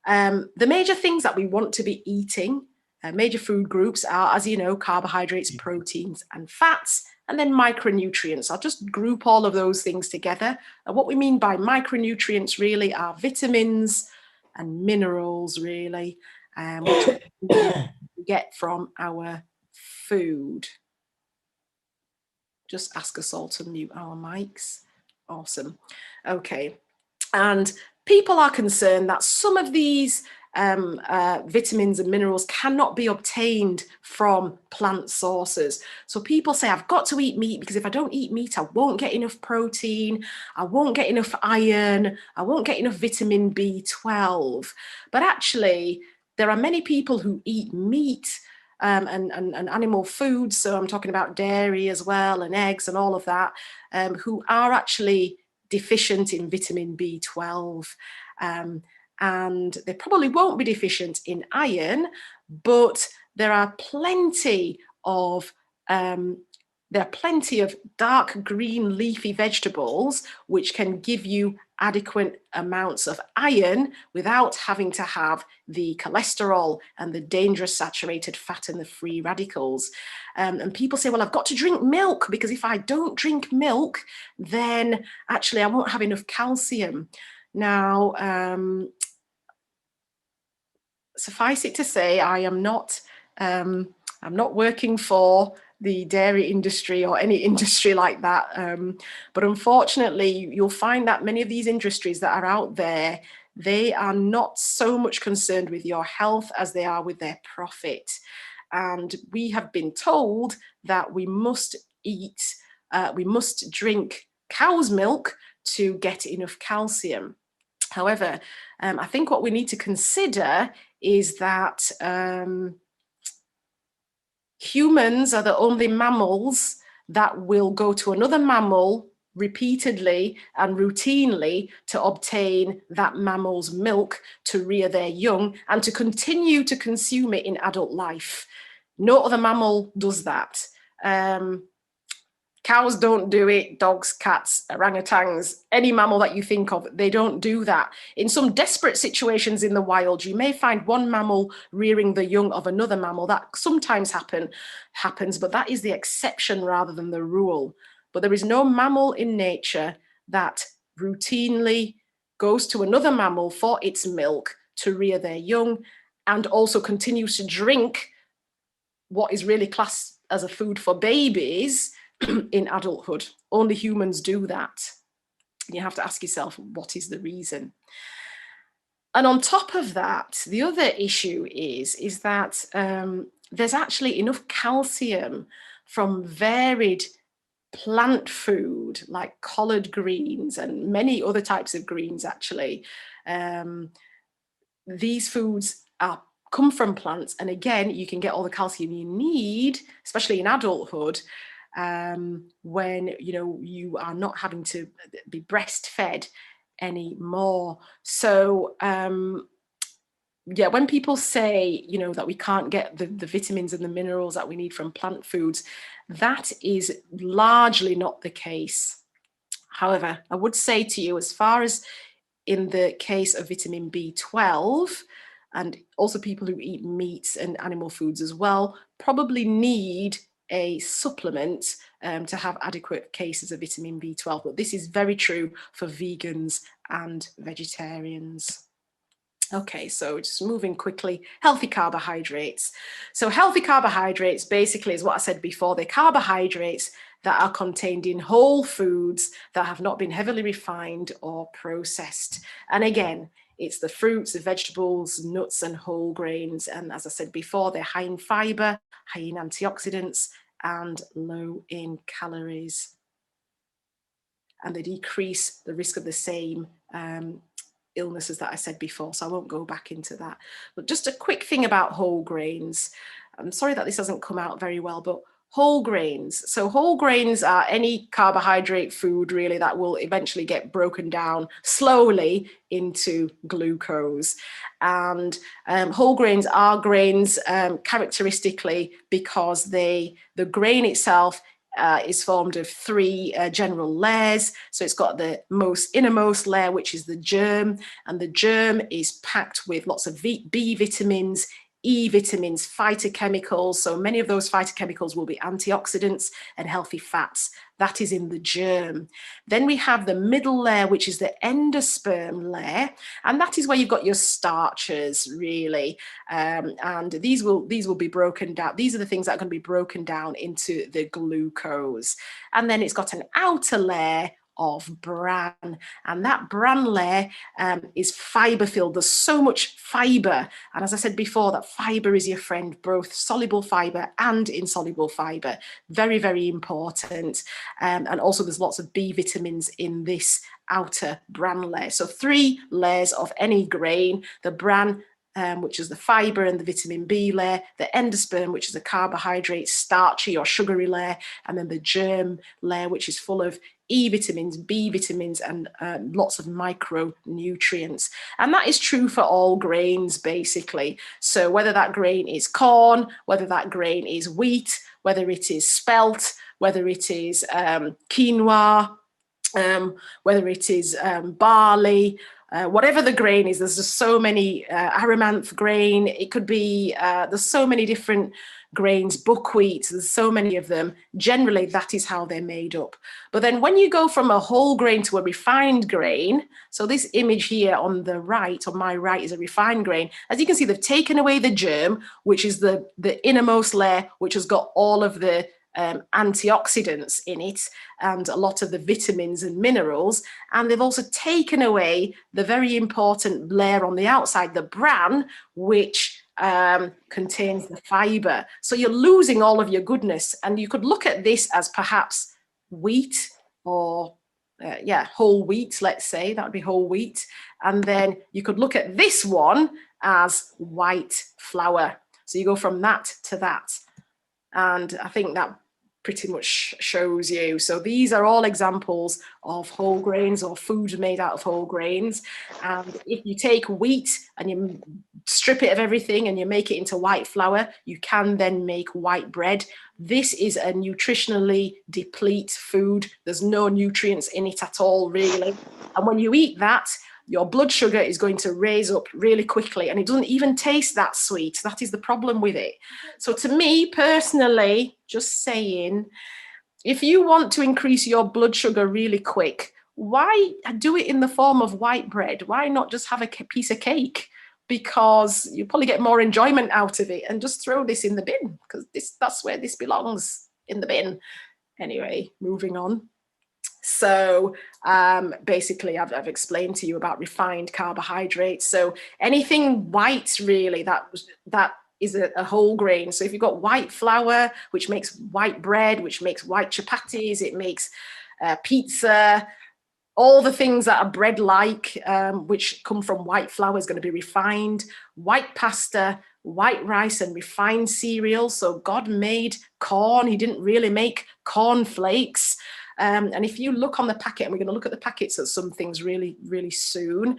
The major things that we want to be eating, major food groups are, as you know, carbohydrates, proteins and fats, and then micronutrients. I'll just group all of those things together. And what we mean by micronutrients really are vitamins and minerals really, which we get from our food. Just ask us all to mute our mics. Awesome. Okay. And people are concerned that some of these vitamins and minerals cannot be obtained from plant sources. So people say, I've got to eat meat because if I don't eat meat, I won't get enough protein, I won't get enough iron, I won't get enough vitamin B12. But actually, there are many people who eat meat and animal foods, so I'm talking about dairy as well, and eggs and all of that, who are actually deficient in vitamin B12. And they probably won't be deficient in iron, but there are plenty of dark green leafy vegetables which can give you adequate amounts of iron without having to have the cholesterol and the dangerous saturated fat and the free radicals. And people say, well, I've got to drink milk because if I don't drink milk, then actually I won't have enough calcium. Now, suffice it to say, I'm not working for the dairy industry or any industry like that. But unfortunately, you'll find that many of these industries that are out there, they are not so much concerned with your health as they are with their profit. And we have been told that we must drink cow's milk to get enough calcium. However, I think what we need to consider is that humans are the only mammals that will go to another mammal repeatedly and routinely to obtain that mammal's milk to rear their young and to continue to consume it in adult life. No other mammal does that. Cows don't do it, dogs, cats, orangutans, any mammal that you think of, they don't do that. In some desperate situations in the wild, you may find one mammal rearing the young of another mammal. That sometimes happens, but that is the exception rather than the rule. But there is no mammal in nature that routinely goes to another mammal for its milk to rear their young and also continues to drink what is really classed as a food for babies in adulthood. Only humans do that. You have to ask yourself, what is the reason? And on top of that, the other issue is that there's actually enough calcium from varied plant food like collard greens and many other types of greens actually. These foods come from plants, and again, you can get all the calcium you need, especially in adulthood, when you are not having to be breastfed anymore. So yeah, when people say that we can't get the vitamins and the minerals that we need from plant foods, that is largely not the case. However, I would say to you, as far as in the case of vitamin B12, and also people who eat meats and animal foods as well, probably need a supplement to have adequate cases of vitamin B12. But this is very true for vegans and vegetarians. Okay, so just moving quickly, healthy carbohydrates. So healthy carbohydrates basically is what I said before. They're carbohydrates that are contained in whole foods that have not been heavily refined or processed. And again, it's the fruits, the vegetables, nuts and whole grains. And as I said before, they're high in fiber, high in antioxidants, and low in calories. And they decrease the risk of the same illnesses that I said before, so I won't go back into that. But just a quick thing about whole grains. I'm sorry that this doesn't come out very well, but whole grains. So whole grains are any carbohydrate food really that will eventually get broken down slowly into glucose. And whole grains are grains characteristically because the grain itself is formed of three general layers. So it's got the innermost layer, which is the germ, and the germ is packed with lots of B vitamins, E vitamins, phytochemicals. So many of those phytochemicals will be antioxidants and healthy fats. That is in the germ. Then we have the middle layer, which is the endosperm layer, and that is where you've got your starches really. And these will be broken down. These are the things that are going to be broken down into the glucose. And then it's got an outer layer of bran, and that bran layer is fiber filled. There's so much fiber, and as I said before, that fiber is your friend, both soluble fiber and insoluble fiber. Very, very important. And also there's lots of B vitamins in this outer bran layer. So 3 layers of any grain: the bran, which is the fiber and the vitamin B layer, the endosperm, which is a carbohydrate, starchy or sugary layer, and then the germ layer, which is full of E vitamins, B vitamins, and lots of micronutrients. And that is true for all grains, basically. So whether that grain is corn, whether that grain is wheat, whether it is spelt, whether it is quinoa, whether it is barley, whatever the grain is, there's just so many, amaranth grain, it could be, there's so many different grains, buckwheat, there's so many of them. Generally, that is how they're made up. But then when you go from a whole grain to a refined grain, so this image here on the right, on my right, is a refined grain. As you can see, they've taken away the germ, which is the innermost layer, which has got all of the antioxidants in it and a lot of the vitamins and minerals, and they've also taken away the very important layer on the outside, the bran, which contains the fiber. So you're losing all of your goodness, and you could look at this as perhaps wheat or whole wheat, let's say, that would be whole wheat. And then you could look at this one as white flour. So you go from that to that. And I think that pretty much shows you. So these are all examples of whole grains or food made out of whole grains. And if you take wheat and you strip it of everything and you make it into white flour, you can then make white bread. This is a nutritionally deplete food. There's no nutrients in it at all, really. And when you eat that, your blood sugar is going to raise up really quickly, and it doesn't even taste that sweet. That is the problem with it. So to me personally, just saying, if you want to increase your blood sugar really quick, why do it in the form of white bread? Why not just have a piece of cake? Because you probably get more enjoyment out of it, and just throw this in the bin, because that's where this belongs, in the bin. Anyway, moving on. So basically, I've explained to you about refined carbohydrates. So anything white, really, that is a whole grain. So if you've got white flour, which makes white bread, which makes white chapatis, it makes pizza, all the things that are bread-like, which come from white flour, is going to be refined. White pasta, white rice, and refined cereal. So God made corn. He didn't really make corn flakes. And if you look on the packet, and we're going to look at the packets of some things really, really soon,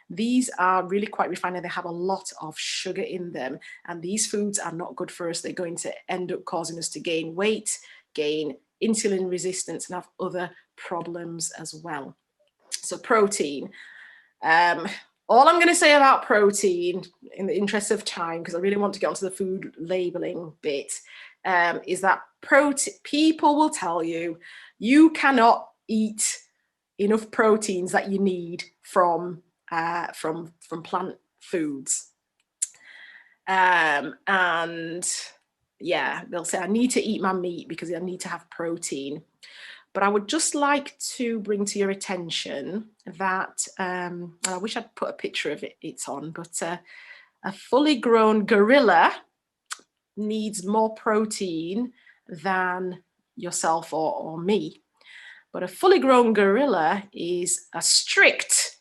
these are really quite refined, and they have a lot of sugar in them. And these foods are not good for us. They're going to end up causing us to gain weight, gain insulin resistance, and have other problems as well. So protein. All I'm going to say about protein, in the interest of time, because I really want to get onto the food labeling bit, is that people will tell you you cannot eat enough proteins that you need from plant foods. And yeah, they'll say, I need to eat my meat because I need to have protein. But I would just like to bring to your attention that, and I wish I'd put a picture of it's on, but a fully grown gorilla needs more protein than yourself or me. But a fully grown gorilla is a strict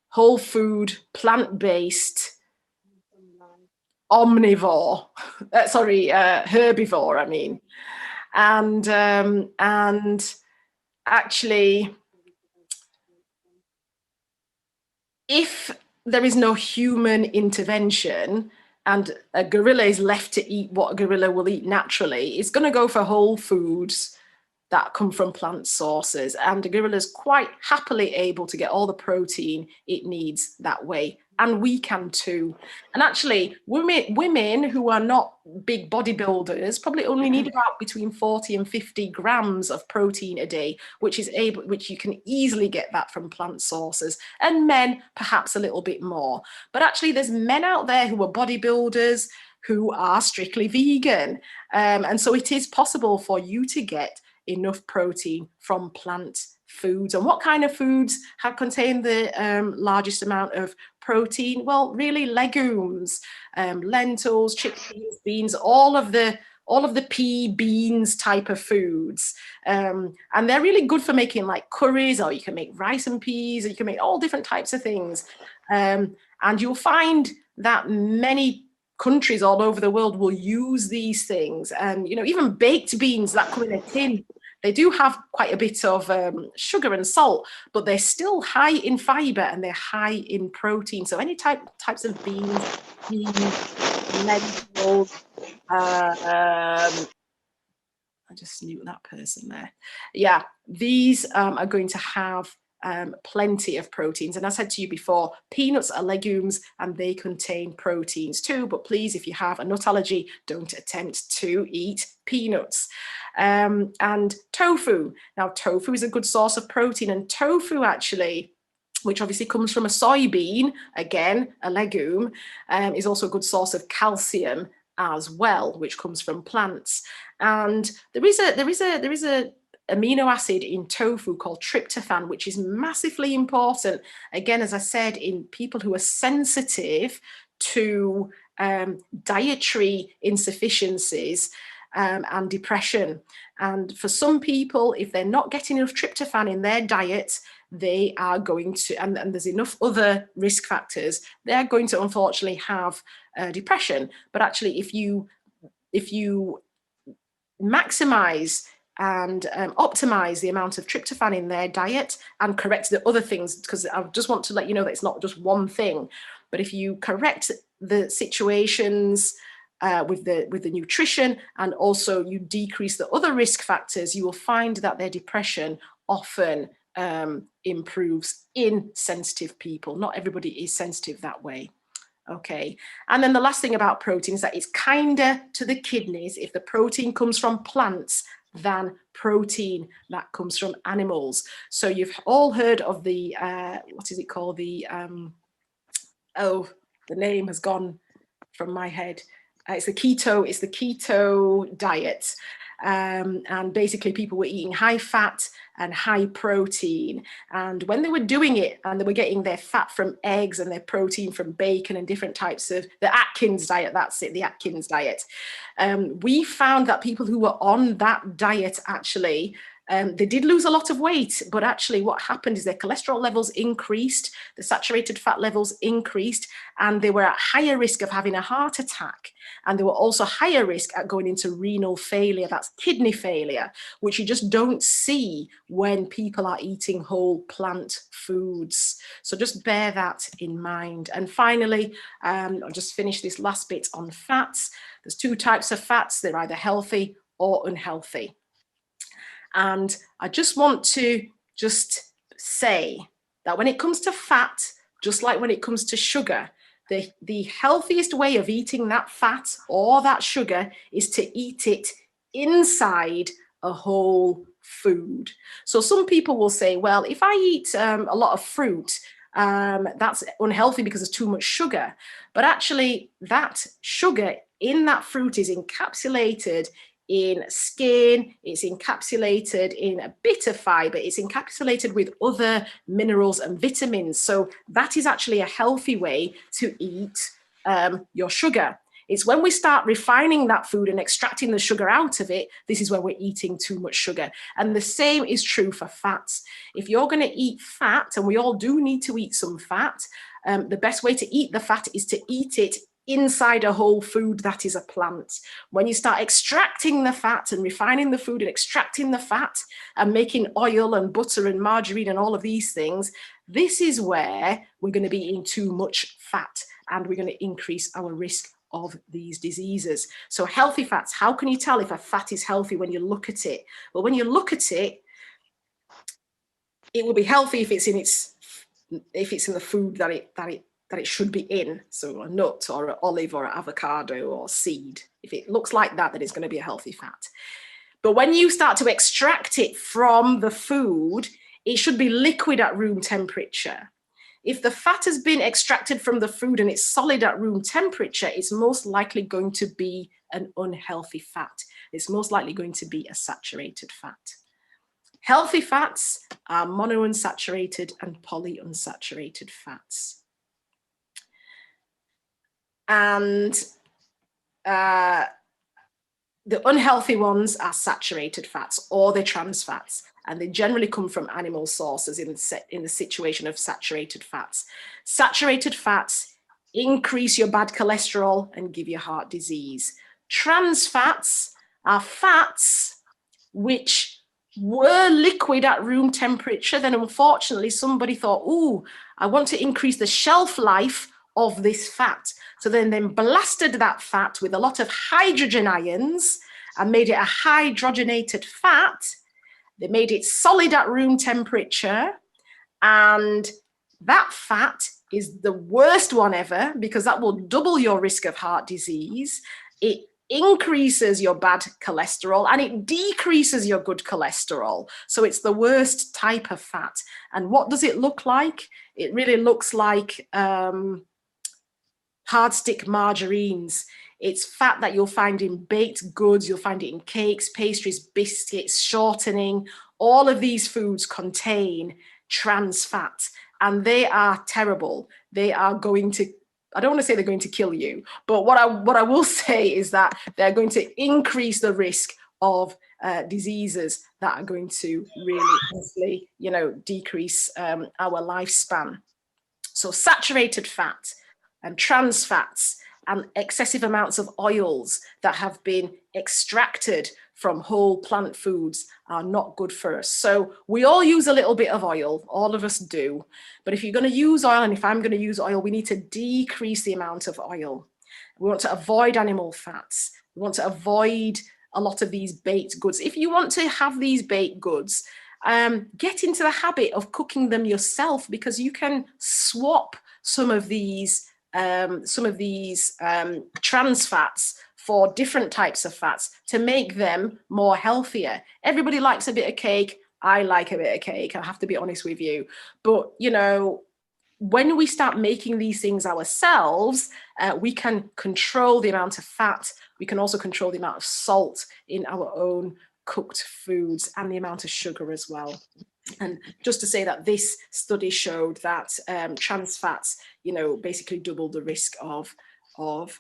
whole food, plant-based omnivore, herbivore, I mean. And actually, if there is no human intervention and a gorilla is left to eat what a gorilla will eat naturally, it's going to go for whole foods that come from plant sources. And a gorilla is quite happily able to get all the protein it needs that way. And we can too. And actually, women who are not big bodybuilders probably only need about between 40 and 50 grams of protein a day, which you can easily get that from plant sources. And men, perhaps a little bit more. But actually, there's men out there who are bodybuilders who are strictly vegan. And so it is possible for you to get enough protein from plant foods. And what kind of foods have contained the largest amount of protein? Well, really legumes, lentils, chickpeas, beans, all of the pea beans type of foods. And they're really good for making like curries, or you can make rice and peas, or you can make all different types of things. And you'll find that many countries all over the world will use these things. And, you know, even baked beans that come in a tin, they do have quite a bit of sugar and salt, but they're still high in fiber and they're high in protein. So any types of beans, lentils, I just knew that person there. Yeah, these are going to have plenty of proteins. And I said to you before, peanuts are legumes and they contain proteins too. But please, if you have a nut allergy, don't attempt to eat peanuts. And tofu. Now, tofu is a good source of protein, and tofu actually, which obviously comes from a soybean, again, a legume, is also a good source of calcium as well, which comes from plants. And there is a amino acid in tofu called tryptophan, which is massively important, again, as I said, in people who are sensitive to dietary insufficiencies and depression. And for some people, if they're not getting enough tryptophan in their diet, they are going to, and there's enough other risk factors, they're going to unfortunately have depression. But actually, if you maximize and optimize the amount of tryptophan in their diet and correct the other things, because I just want to let you know that it's not just one thing, but if you correct the situations with the nutrition, and also you decrease the other risk factors, you will find that their depression often improves in sensitive people. Not everybody is sensitive that way. Okay, and then the last thing about protein is that it's kinder to the kidneys if the protein comes from plants than protein that comes from animals. So you've all heard of the, what is it called? The, oh, the name has gone from my head. It's the keto diet. And basically people were eating high fat and high protein. And when they were doing it, and they were getting their fat from eggs and their protein from bacon and different types of the Atkins diet, that's it, the Atkins diet. We found that people who were on that diet actually, they did lose a lot of weight, but actually what happened is their cholesterol levels increased, the saturated fat levels increased, and they were at higher risk of having a heart attack. And they were also higher risk at going into renal failure, that's kidney failure, which you just don't see when people are eating whole plant foods. So just bear that in mind. And finally, I'll just finish this last bit on fats. There's two types of fats. They're either healthy or unhealthy. And I just want to just say that when it comes to fat, just like when it comes to sugar, the healthiest way of eating that fat or that sugar is to eat it inside a whole food. So some people will say, well, if I eat a lot of fruit, that's unhealthy because there's too much sugar. But actually, that sugar in that fruit is encapsulated in skin, it's encapsulated in a bit of fiber, it's encapsulated with other minerals and vitamins. So that is actually a healthy way to eat your sugar. It's when we start refining that food and extracting the sugar out of it, this is where we're eating too much sugar. And the same is true for fats. If you're going to eat fat, and we all do need to eat some fat, the best way to eat the fat is to eat it inside a whole food that is a plant. When you start extracting the fat and refining the food and extracting the fat and making oil and butter and margarine and all of these things, this is where we're going to be eating too much fat, and we're going to increase our risk of these diseases. So healthy fats, how can you tell if a fat is healthy when you look at it? Well, when you look at it, it will be healthy if it's in the food that it should be in. So a nut or an olive or an avocado or seed. If it looks like that, then it's going to be a healthy fat. But when you start to extract it from the food, it should be liquid at room temperature. If the fat has been extracted from the food and it's solid at room temperature, it's most likely going to be an unhealthy fat. It's most likely going to be a saturated fat. Healthy fats are monounsaturated and polyunsaturated fats. And the unhealthy ones are saturated fats, or they're trans fats, and they generally come from animal sources in the situation of saturated fats. Saturated fats increase your bad cholesterol and give you heart disease. Trans fats are fats which were liquid at room temperature. Then unfortunately somebody thought, oh, I want to increase the shelf life of this fat. So then blasted that fat with a lot of hydrogen ions and made it a hydrogenated fat. They made it solid at room temperature. And that fat is the worst one ever, because that will double your risk of heart disease. It increases your bad cholesterol and it decreases your good cholesterol. So it's the worst type of fat. And what does it look like? It really looks like hard stick margarines. It's fat that you'll find in baked goods, you'll find it in cakes, pastries, biscuits, shortening. All of these foods contain trans fat, and they are terrible. They are going to, I don't want to say they're going to kill you, but what I will say is that they're going to increase the risk of diseases that are going to really, honestly, decrease our lifespan. So saturated fat and trans fats and excessive amounts of oils that have been extracted from whole plant foods are not good for us. So we all use a little bit of oil, all of us do. But if you're going to use oil, and if I'm going to use oil, we need to decrease the amount of oil. We want to avoid animal fats. We want to avoid a lot of these baked goods. If you want to have these baked goods, get into the habit of cooking them yourself, because you can swap some of these trans fats for different types of fats to make them more healthier. Everybody likes a bit of cake. I like a bit of cake, I have to be honest with you. But, you know, when we start making these things ourselves, we can control the amount of fat. We can also control the amount of salt in our own cooked foods and the amount of sugar as well. And just to say that this study showed that trans fats, you know, basically double the risk of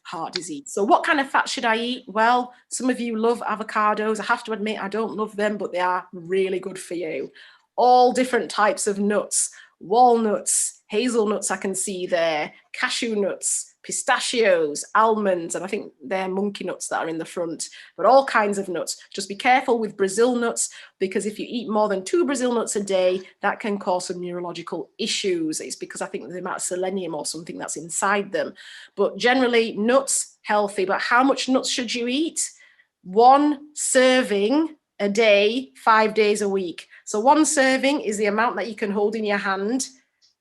heart disease. So what kind of fat should I eat? Well, some of you love avocados. I have to admit, I don't love them, but they are really good for you. All different types of nuts, walnuts, hazelnuts I can see there, cashew nuts, pistachios, almonds, and I think they're monkey nuts that are in the front, but all kinds of nuts. Just be careful with Brazil nuts, because if you eat more than 2 Brazil nuts a day, that can cause some neurological issues. It's because I think the amount of selenium or something that's inside them. But generally, nuts, healthy. But how much nuts should you eat? 1 serving a day, 5 days a week. So 1 serving is the amount that you can hold in your hand.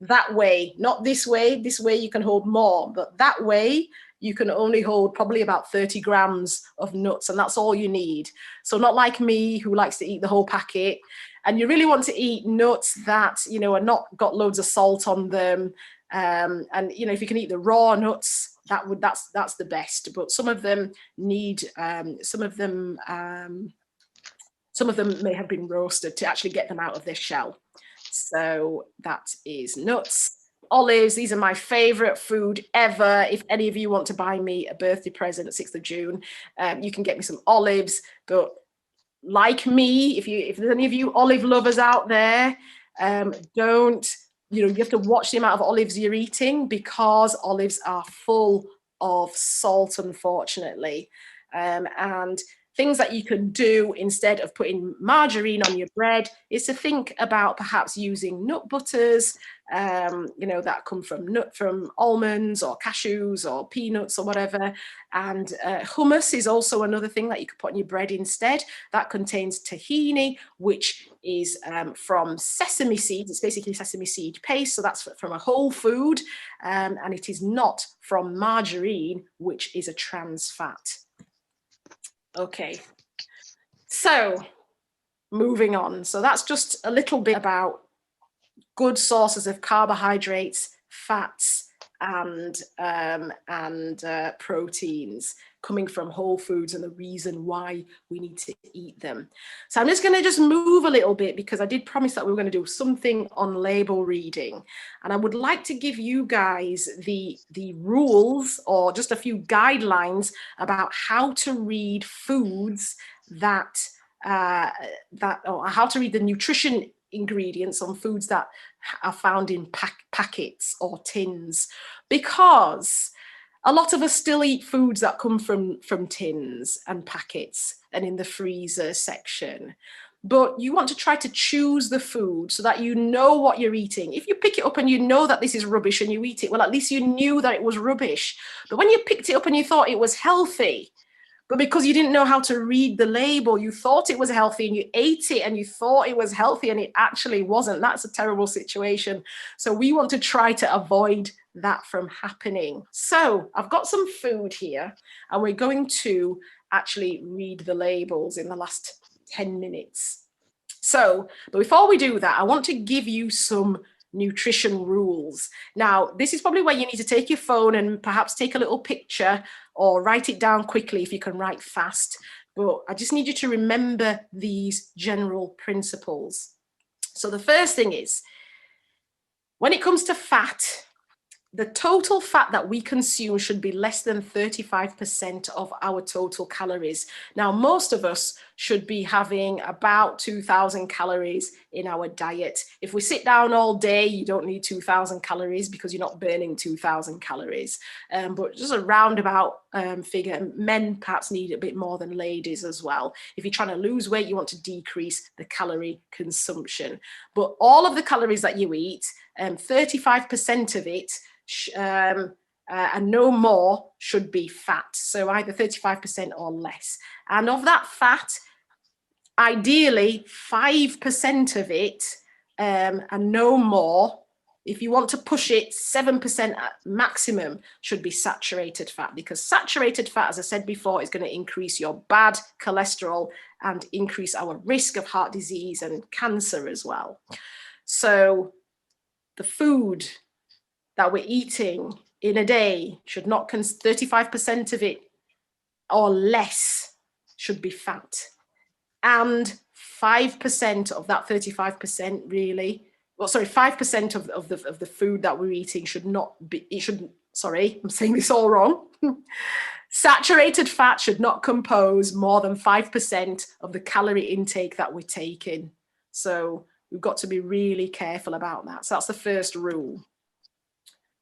That way, not this way. This way you can hold more, but that way you can only hold probably about 30 grams of nuts, and that's all you need. So not like me, who likes to eat the whole packet. And you really want to eat nuts that, you know, are not got loads of salt on them. And, you know, if you can eat the raw nuts, that's the best. But some of them need, some of them may have been roasted to actually get them out of their shell. So that is nuts. Olives, these are my favorite food ever. If any of you want to buy me a birthday present at 6th of June, you can get me some olives. But like me, if there's any of you olive lovers out there, you have to watch the amount of olives you're eating, because olives are full of salt, unfortunately. And things that you can do instead of putting margarine on your bread is to think about perhaps using nut butters, that come from almonds or cashews or peanuts or whatever. And hummus is also another thing that you could put on your bread instead. That contains tahini, which is from sesame seeds. It's basically sesame seed paste. So that's from a whole food. And it is not from margarine, which is a trans fat. Okay, so moving on. So that's just a little bit about good sources of carbohydrates, fats, and proteins coming from whole foods, and the reason why we need to eat them. So I'm just going to move a little bit, because I did promise that we were going to do something on label reading, and I would like to give you guys the rules, or just a few guidelines about how to read foods or how to read the nutrition ingredients on foods that are found in packets or tins, because a lot of us still eat foods that come from tins and packets and in the freezer section. But you want to try to choose the food so that you know what you're eating. If you pick it up and you know that this is rubbish and you eat it, well, at least you knew that it was rubbish. But when you picked it up and you thought it was healthy, but because you didn't know how to read the label, you thought it was healthy and you ate it and you thought it was healthy and it actually wasn't. That's a terrible situation. So we want to try to avoid that from happening. So I've got some food here, and we're going to actually read the labels in the last 10 minutes. So, but before we do that, I want to give you some nutrition rules. Now, this is probably where you need to take your phone and perhaps take a little picture or write it down quickly if you can write fast. But I just need you to remember these general principles. So the first thing is, when it comes to fat, the total fat that we consume should be less than 35% of our total calories. Now, most of us should be having about 2,000 calories in our diet. If we sit down all day, you don't need 2,000 calories because you're not burning 2,000 calories. But just around about figure. Men perhaps need a bit more than ladies as well. If you're trying to lose weight, you want to decrease the calorie consumption. But all of the calories that you eat, 35% of it and no more should be fat. So either 35% or less. And of that fat, ideally 5% of it and no more. If you want to push it, 7% at maximum should be saturated fat, because saturated fat, as I said before, is going to increase your bad cholesterol and increase our risk of heart disease and cancer as well. So the food that we're eating in a day should not, 35% of it or less should be fat. And 5% of that 35% really, well, sorry, 5% of the food that we're eating should not be, it shouldn't, sorry, I'm saying this all wrong. Saturated fat should not compose more than 5% of the calorie intake that we're taking. So we've got to be really careful about that. So that's the first rule.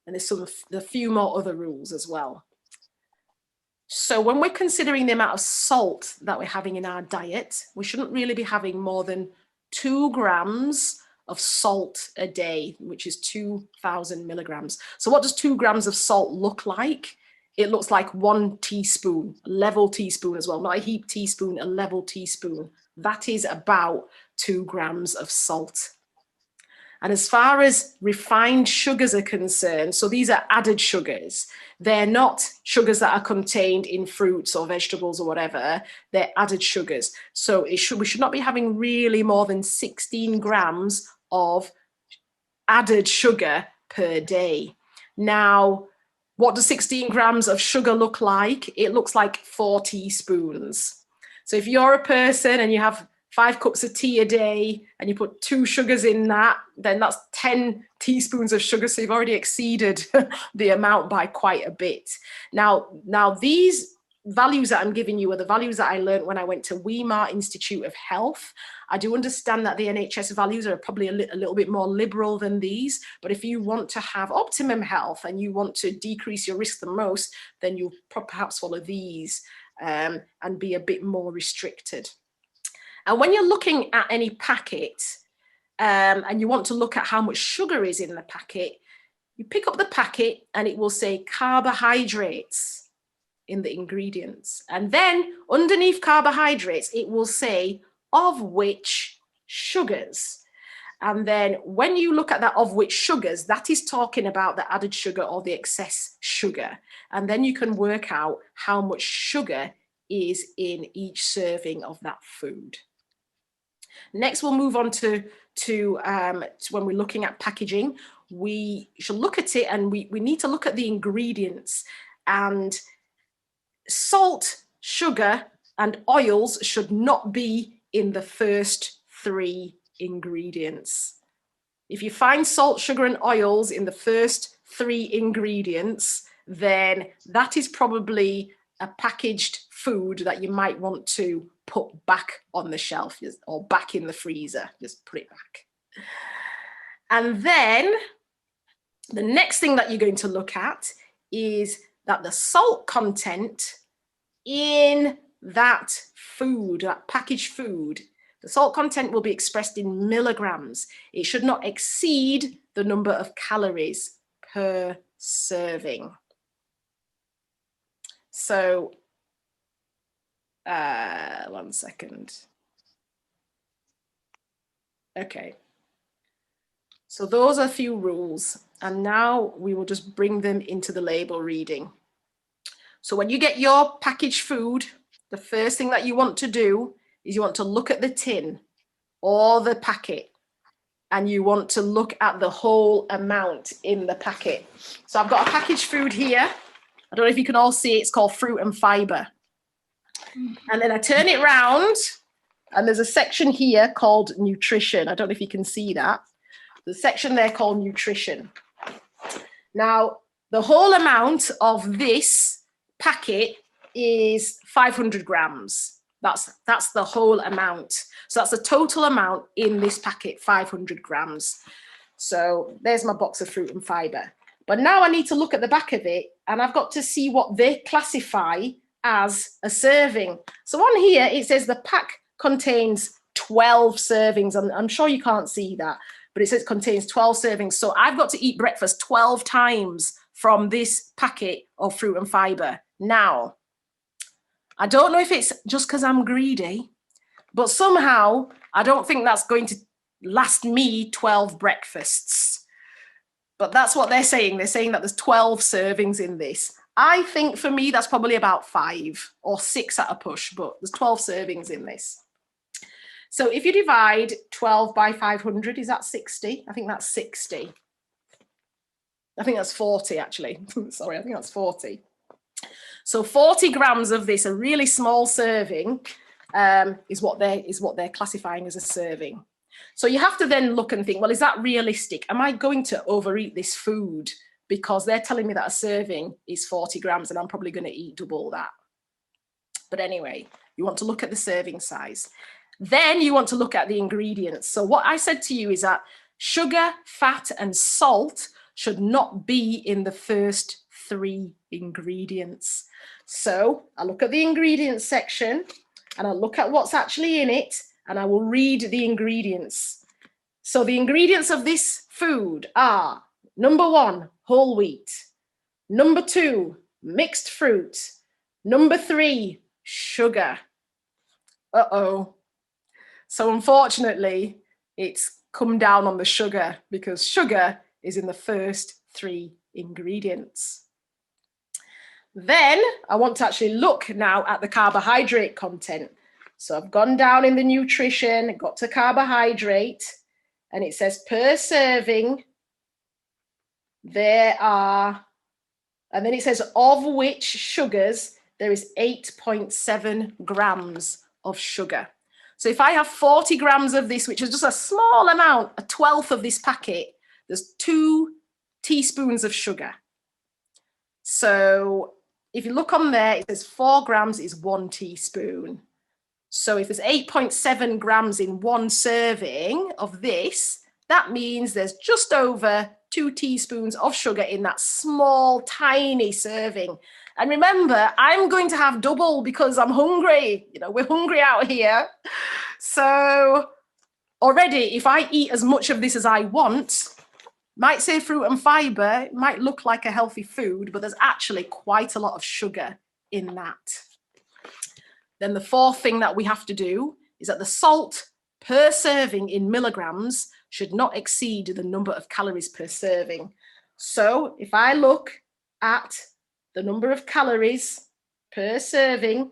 And there's a few more other rules as well. So when we're considering the amount of salt that we're having in our diet, we shouldn't really be having more than 2 grams of salt a day, which is 2,000 milligrams. So what does 2 grams of salt look like? It looks like 1 teaspoon, a level teaspoon as well, not a heap teaspoon, a level teaspoon. That is about 2 grams of salt. And as far as refined sugars are concerned, so these are added sugars. They're not sugars that are contained in fruits or vegetables or whatever. They're added sugars. So we should not be having really more than 16 grams of added sugar per day. Now, what does 16 grams of sugar look like? It looks like 4 teaspoons. So if you're a person and you have 5 cups of tea a day and you put 2 sugars in that, then that's 10 teaspoons of sugar. So you've already exceeded the amount by quite a bit. Now these values that I'm giving you are the values that I learned when I went to Weimar Institute of Health. I do understand that the NHS values are probably a little bit more liberal than these, but if you want to have optimum health and you want to decrease your risk the most, then you'll perhaps follow these and be a bit more restricted. And when you're looking at any packet and you want to look at how much sugar is in the packet, you pick up the packet and it will say carbohydrates in the ingredients. And then underneath carbohydrates, it will say of which sugars. And then when you look at that of which sugars, that is talking about the added sugar or the excess sugar. And then you can work out how much sugar is in each serving of that food. Next, we'll move on to when we're looking at packaging, we should look at it and we need to look at the ingredients. And salt, sugar, and oils should not be in the first 3 ingredients. If you find salt, sugar, and oils in the first 3 ingredients, then that is probably a packaged food that you might want to put back on the shelf or back in the freezer. Just put it back. And then the next thing that you're going to look at is that the salt content in that food, that packaged food, the salt content will be expressed in milligrams. It should not exceed the number of calories per serving. So, 1 second. Okay. So those are a few rules. And now we will just bring them into the label reading. So when you get your packaged food, the first thing that you want to do is you want to look at the tin or the packet, and you want to look at the whole amount in the packet. So I've got a packaged food here. I don't know if you can all see it. It's called fruit and fiber. And then I turn it round and there's a section here called nutrition. I don't know if you can see that. The section there called nutrition. Now, the whole amount of this packet is 500 grams. That's the whole amount. So that's the total amount in this packet, 500 grams. So there's my box of fruit and fiber. But now I need to look at the back of it and I've got to see what they classify as a serving. So on here, it says the pack contains 12 servings. I'm sure you can't see that, but it says it contains 12 servings. So I've got to eat breakfast 12 times from this packet of fruit and fiber. Now, I don't know if it's just because I'm greedy, but somehow I don't think that's going to last me 12 breakfasts. But that's what they're saying. They're saying that there's 12 servings in this. I think for me, that's probably about 5 or 6 at a push, but there's 12 servings in this. So if you divide 12 by 500, is that 60? I think that's 60. I think that's 40, actually. Sorry, I think that's 40. So 40 grams of this, a really small serving, is what they're classifying as a serving. So you have to then look and think, well, is that realistic? Am I going to overeat this food? Because they're telling me that a serving is 40 grams and I'm probably going to eat double that. But anyway, you want to look at the serving size. Then you want to look at the ingredients. So what I said to you is that sugar, fat, and salt should not be in the first 3 ingredients. So I look at the ingredients section and I look at what's actually in it, and I will read the ingredients. So the ingredients of this food are: number 1, whole wheat. Number 2, mixed fruit. Number 3, sugar. Uh-oh. So unfortunately, it's come down on the sugar because sugar is in the first 3 ingredients. Then I want to actually look now at the carbohydrate content. So I've gone down in the nutrition, got to carbohydrate, and it says per serving, there are, and then it says of which sugars, there is 8.7 grams of sugar. So if I have 40 grams of this, which is just a small amount, a 1/12 of this packet, there's 2 teaspoons of sugar. So if you look on there, it says 4 grams is 1 teaspoon. So if there's 8.7 grams in 1 serving of this, that means there's just over 2 teaspoons of sugar in that small, tiny serving. And remember, I'm going to have double because I'm hungry. You know, we're hungry out here. So already, if I eat as much of this as I want, might say fruit and fiber, it might look like a healthy food, but there's actually quite a lot of sugar in that. Then the 4th thing that we have to do is that the salt per serving in milligrams should not exceed the number of calories per serving. So if I look at the number of calories per serving,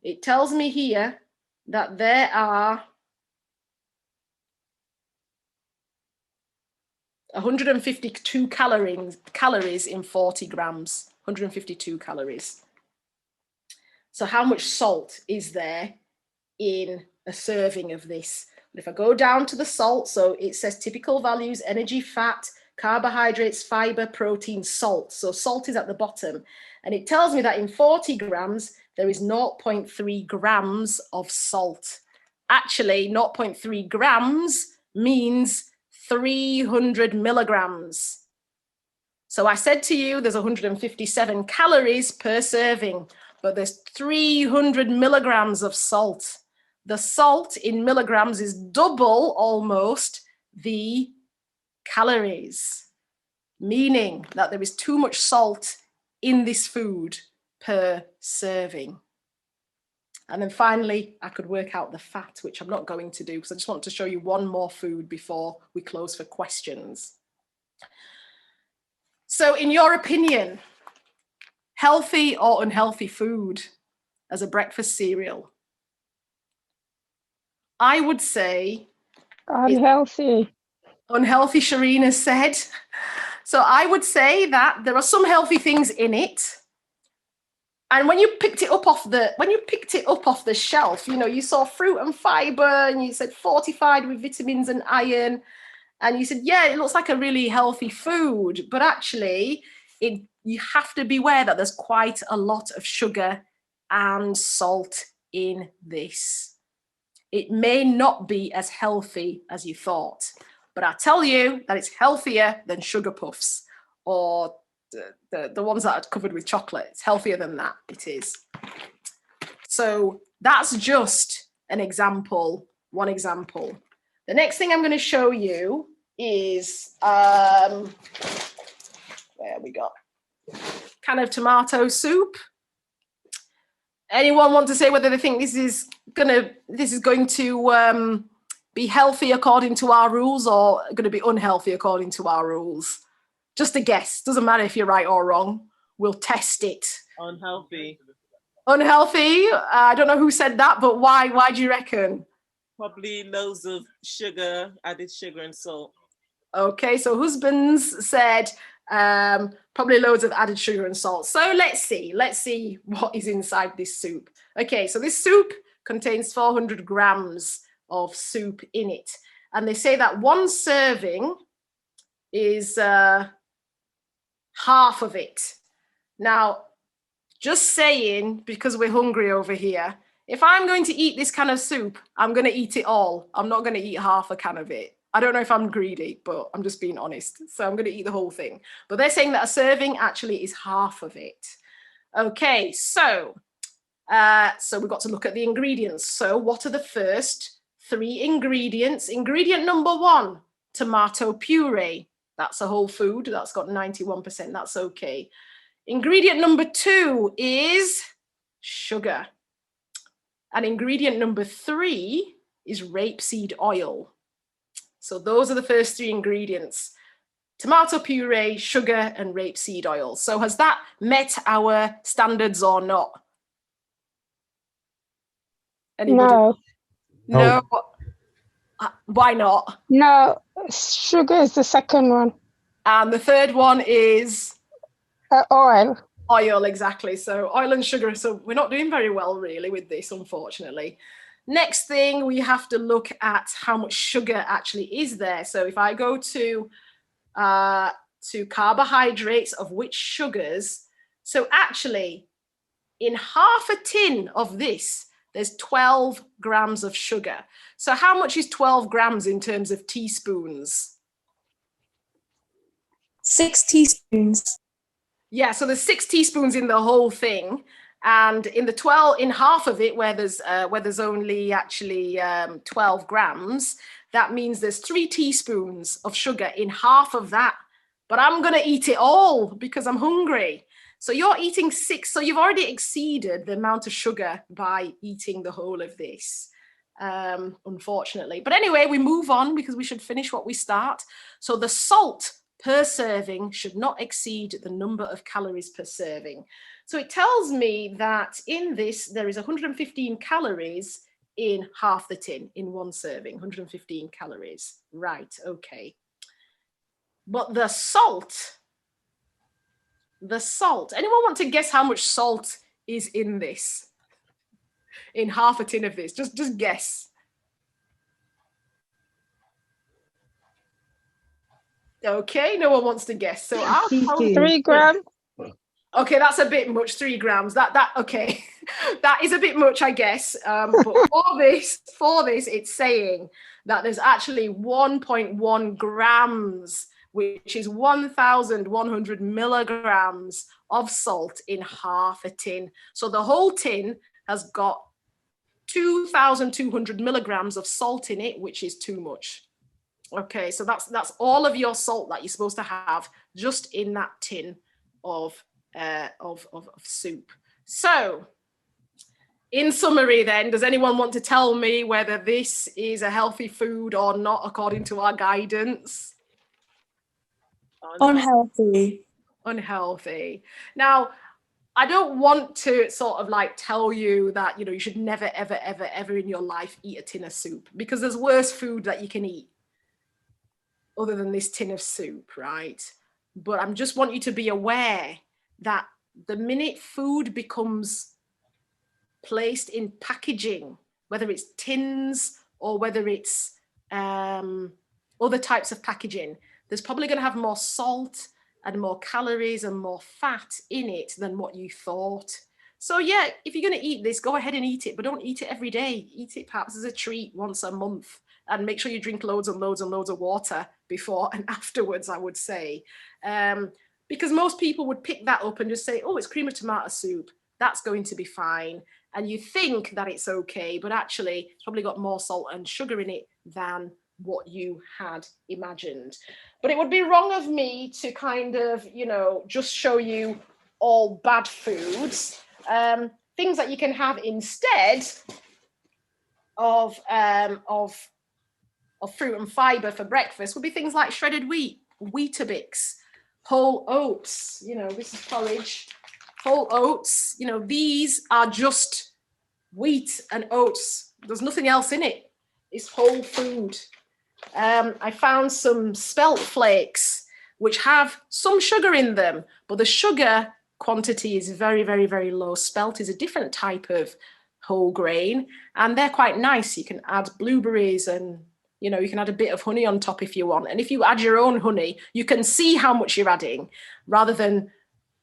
it tells me here that there are 152 calories in 40 grams, 152 calories. So how much salt is there in a serving of this? If I go down to the salt, so it says typical values: energy, fat, carbohydrates, fiber, protein, salt. So salt is at the bottom. And it tells me that in 40 grams, there is 0.3 grams of salt. Actually, 0.3 grams means 300 milligrams. So I said to you, there's 157 calories per serving, but there's 300 milligrams of salt. The salt in milligrams is double almost the calories, meaning that there is too much salt in this food per serving. And then finally, I could work out the fat, which I'm not going to do because I just want to show you one more food before we close for questions. So in your opinion, healthy or unhealthy food as a breakfast cereal? I would say unhealthy. Unhealthy, Sharina said. So I would say that there are some healthy things in it. And when you picked it up off the shelf, you know, you saw fruit and fiber and you said fortified with vitamins and iron. And you said, yeah, it looks like a really healthy food, but actually you have to beware that there's quite a lot of sugar and salt in this. It may not be as healthy as you thought, but I tell you that it's healthier than sugar puffs or the ones that are covered with chocolate. It's healthier than that, it is. So that's just an example, one example. The next thing I'm going to show you is, where we got, can of tomato soup. Anyone want to say whether they think this is going to be healthy according to our rules or going to be unhealthy according to our rules? Just a guess. Doesn't matter if you're right or wrong. We'll test it. Unhealthy. Unhealthy? I don't know who said that, but why? Why do you reckon? Probably loads of sugar, added sugar and salt. Okay, so husbands said probably loads of added sugar and salt. So let's see what is inside this soup. Okay, so this soup contains 400 grams of soup in it. And they say that one serving is half of it. Now, just saying, because we're hungry over here, if I'm going to eat this can of soup, I'm going to eat it all. I'm not going to eat half a can of it. I don't know if I'm greedy, but I'm just being honest. So I'm going to eat the whole thing. But they're saying that a serving actually is half of it. Okay, so we've got to look at the ingredients. So what are the first 3 ingredients? Ingredient number 1, tomato puree. That's a whole food. That's got 91%. That's okay. Ingredient number 2 is sugar. And ingredient number 3 is rapeseed oil. So those are the first 3 ingredients: tomato puree, sugar, and rapeseed oil. So has that met our standards or not? Anybody? No. No. Why not? No, sugar is the second one. And the third one is? Oil. Oil, exactly. So oil and sugar. So we're not doing very well, really, with this, unfortunately. Next thing, we have to look at how much sugar actually is there. So if I go to carbohydrates of which sugars, so actually in half a tin of this, there's 12 grams of sugar. So how much is 12 grams in terms of teaspoons? 6 teaspoons. Yeah, so there's 6 teaspoons in the whole thing. And in half of it, where there's only actually 12 grams, that means there's 3 teaspoons of sugar in half of that. But I'm going to eat it all because I'm hungry. So you're eating 6. So you've already exceeded the amount of sugar by eating the whole of this, unfortunately. But anyway, we move on because we should finish what we start. So the salt per serving should not exceed the number of calories per serving. So it tells me that in this, there is 115 calories in half the tin, in one serving, 115 calories. Right, okay. But the salt, anyone want to guess how much salt is in this? In half a tin of this, just guess. Okay, no one wants to guess. So I'll tell you. 3 grams. Okay, that's a bit much, 3 grams. That okay, that is a bit much, I guess. But for this, it's saying that there's actually 1.1 grams, which is 1,100 milligrams of salt in half a tin. So the whole tin has got 2,200 milligrams of salt in it, which is too much. Okay, so that's all of your salt that you're supposed to have just in that tin of soup. So in summary then, does anyone want to tell me whether this is a healthy food or not according to our guidance? Unhealthy. Unhealthy. Now, I don't want to sort of like tell you that, you should never, ever, ever, ever in your life eat a tin of soup, because there's worse food that you can eat other than this tin of soup, right? But I just want you to be aware that the minute food becomes placed in packaging, whether it's tins or whether it's other types of packaging, there's probably going to have more salt and more calories and more fat in it than what you thought. So yeah, if you're going to eat this, go ahead and eat it, but don't eat it every day. Eat it perhaps as a treat once a month, and make sure you drink loads and loads and loads of water before and afterwards, I would say. because most people would pick that up and just say, oh, it's cream of tomato soup. That's going to be fine. And you think that it's okay, but actually it's probably got more salt and sugar in it than what you had imagined. But it would be wrong of me to kind of, just show you all bad foods. Things that you can have instead of fruit and fiber for breakfast would be things like shredded wheat, Weetabix, whole oats. This is porridge, whole oats. These are just wheat and oats. There's nothing else in it. It's whole food. I found some spelt flakes, which have some sugar in them, but the sugar quantity is very, very, very low. Spelt is a different type of whole grain, and they're quite nice. You can add blueberries and, you can add a bit of honey on top if you want. And if you add your own honey, you can see how much you're adding rather than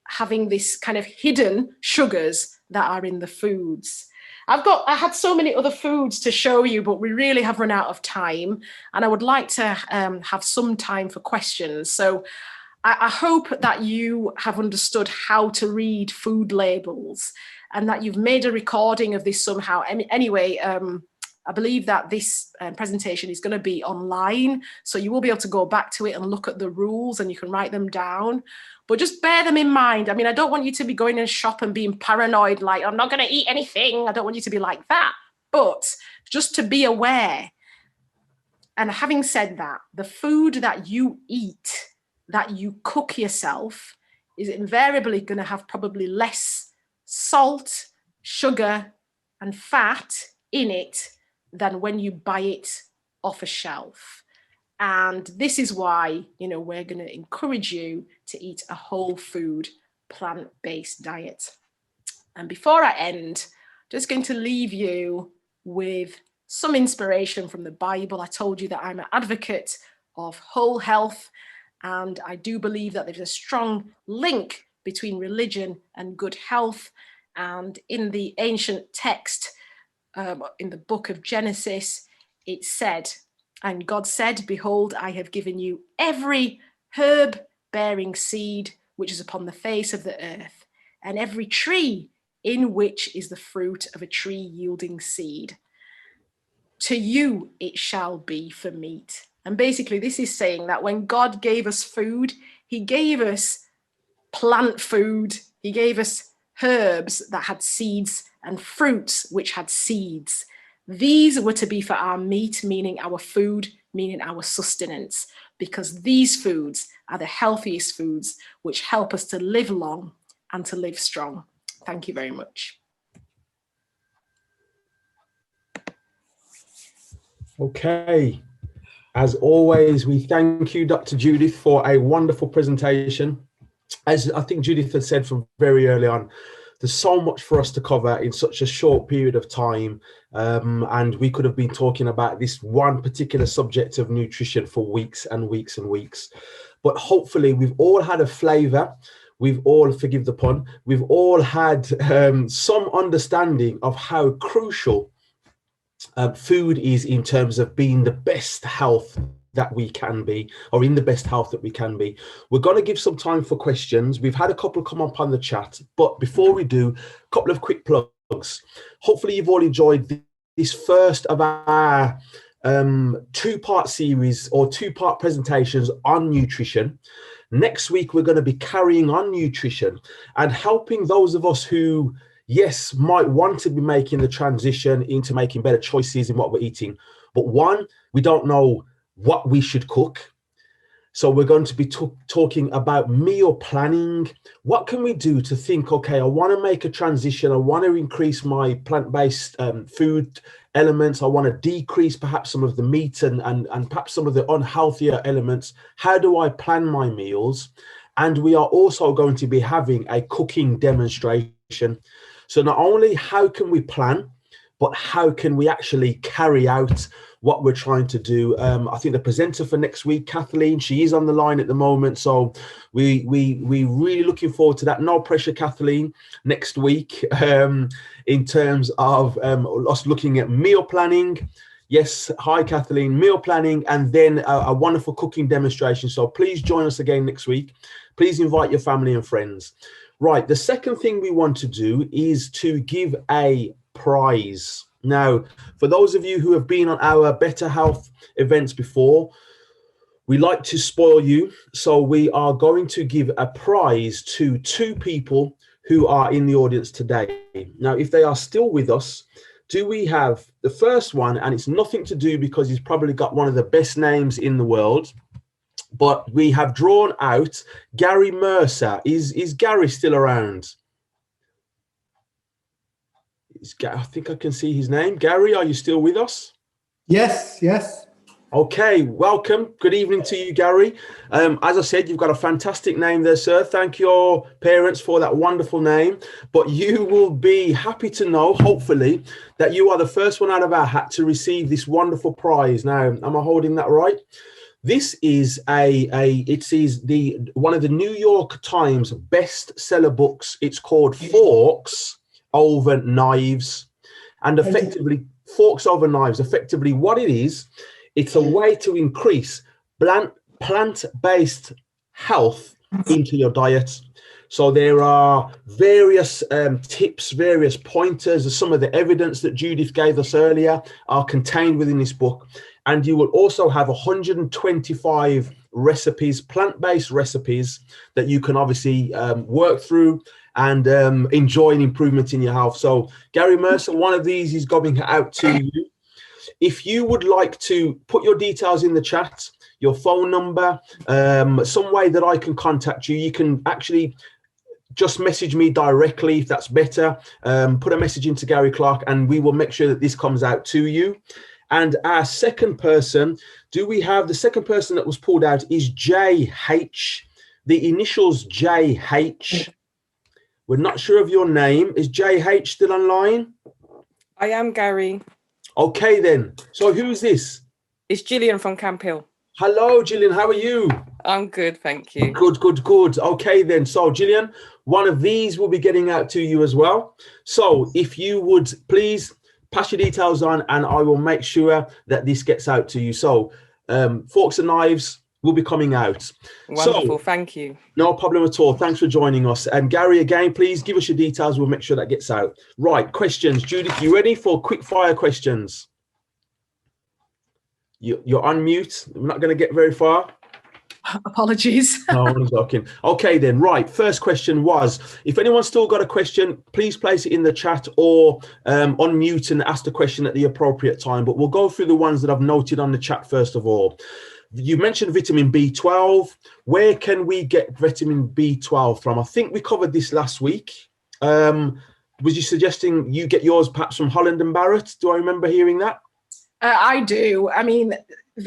having this kind of hidden sugars that are in the foods. I had so many other foods to show you, but we really have run out of time, and I would like to have some time for questions. So I hope that you have understood how to read food labels and that you've made a recording of this somehow. Anyway, I believe that this presentation is going to be online, so you will be able to go back to it and look at the rules, and you can write them down. But just bear them in mind. I mean, I don't want you to be going in a shop and being paranoid, like, I'm not going to eat anything. I don't want you to be like that. But just to be aware. And having said that, the food that you eat, that you cook yourself, is invariably going to have probably less salt, sugar, and fat in it than when you buy it off a shelf. And this is why, we're going to encourage you to eat a whole food, plant-based diet. And before I end, I'm just going to leave you with some inspiration from the Bible. I told you that I'm an advocate of whole health, and I do believe that there's a strong link between religion and good health. And in the ancient text, in the book of Genesis, it said, and God said, behold, I have given you every herb bearing seed which is upon the face of the earth, and every tree in which is the fruit of a tree yielding seed. To you it shall be for meat. And basically this is saying that when God gave us food, he gave us plant food. He gave us herbs that had seeds and fruits which had seeds. These were to be for our meat, meaning our food, meaning our sustenance, because these foods are the healthiest foods which help us to live long and to live strong. Thank you very much. Okay. As always, we thank you, Dr. Judith, for a wonderful presentation. As I think Judith had said from very early on, there's so much for us to cover in such a short period of time, and we could have been talking about this one particular subject of nutrition for weeks and weeks and weeks. But hopefully we've all had a flavour. We've all, forgive the pun, we've all had some understanding of how crucial food is in terms of being the best health that we can be, or in the best health that we can be. We're going to give some time for questions. We've had a couple come up on the chat, but before we do, a couple of quick plugs. Hopefully you've all enjoyed this first of our two-part series or two-part presentations on nutrition. Next week, we're going to be carrying on nutrition and helping those of us who, yes, might want to be making the transition into making better choices in what we're eating. But one, we don't know what we should cook. So we're going to be talking about meal planning. What can we do to think, okay, I want to make a transition. I want to increase my plant-based food elements. I want to decrease perhaps some of the meat and perhaps some of the unhealthier elements. How do I plan my meals? And we are also going to be having a cooking demonstration. So not only how can we plan, but how can we actually carry out what we're trying to do? I think the presenter for next week, Kathleen, she is on the line at the moment. So we really looking forward to that. No pressure, Kathleen, next week in terms of us looking at meal planning. Yes, hi Kathleen, meal planning, and then a wonderful cooking demonstration. So please join us again next week. Please invite your family and friends. Right, the second thing we want to do is to give a prize. Now, for those of you who have been on our Better Health events before, we like to spoil you. So we are going to give a prize to 2 people who are in the audience today. Now, if they are still with us, do we have the first one? And it's nothing to do because he's probably got one of the best names in the world. But we have drawn out Gary Mercer. Is Gary still around? I think I can see his name. Gary, are you still with us? Yes, yes. Okay, welcome. Good evening to you, Gary. As I said, you've got a fantastic name there, sir. Thank your parents for that wonderful name. But you will be happy to know, hopefully, that you are the first one out of our hat to receive this wonderful prize. Now, am I holding that right? This is one of the New York Times bestseller books. It's called Forks Over Knives, and effectively Forks Over Knives. Effectively, what it is, it's a way to increase plant-based health into your diet. So there are various tips, various pointers. Some of the evidence that Judith gave us earlier are contained within this book. And you will also have 125 recipes, plant-based recipes that you can obviously work through and enjoy an improvement in your health. So Gary Mercer, one of these is going out to you. If you would like to put your details in the chat, your phone number, some way that I can contact you, you can actually just message me directly if that's better. Put a message into Gary Clark and we will make sure that this comes out to you. And our second person, do we have the second person that was pulled out is JH, the initials JH. We're not sure of your name. Is JH still online? I am Gary. Okay then. So who's this? It's Gillian from Camp Hill. Hello, Gillian. How are you? I'm good, thank you. Good, good, good. Okay then. So Gillian, one of these will be getting out to you as well. So if you would please pass your details on and I will make sure that this gets out to you. So Forks and Knives will be coming out. Wonderful, thank you. No problem at all. Thanks for joining us. And Gary, again, please give us your details. We'll make sure that gets out. Right, questions. Judith, you ready for quick fire questions? You're on mute. We're not going to get very far. Apologies. No, I'm joking. Okay then, right. First question was, if anyone's still got a question, please place it in the chat or unmute and ask the question at the appropriate time. But we'll go through the ones that I've noted on the chat first of all. You mentioned vitamin B12. Where can we get vitamin B12 from? I think we covered this last week. Was you suggesting you get yours perhaps from Holland and Barrett? Do I remember hearing that? I do. I mean,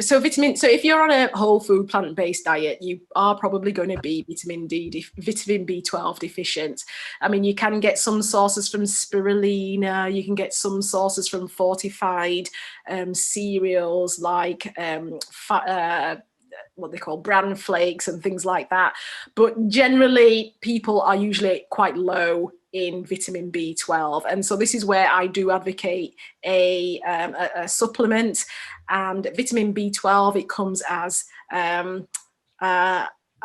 so if you're on a whole food plant-based diet, you are probably going to be vitamin B12 deficient. I mean, you can get some sources from spirulina, you can get some sources from fortified cereals like what they call bran flakes and things like that. But generally, people are usually quite low in vitamin B12. And so this is where I do advocate a supplement. And vitamin B12, it comes as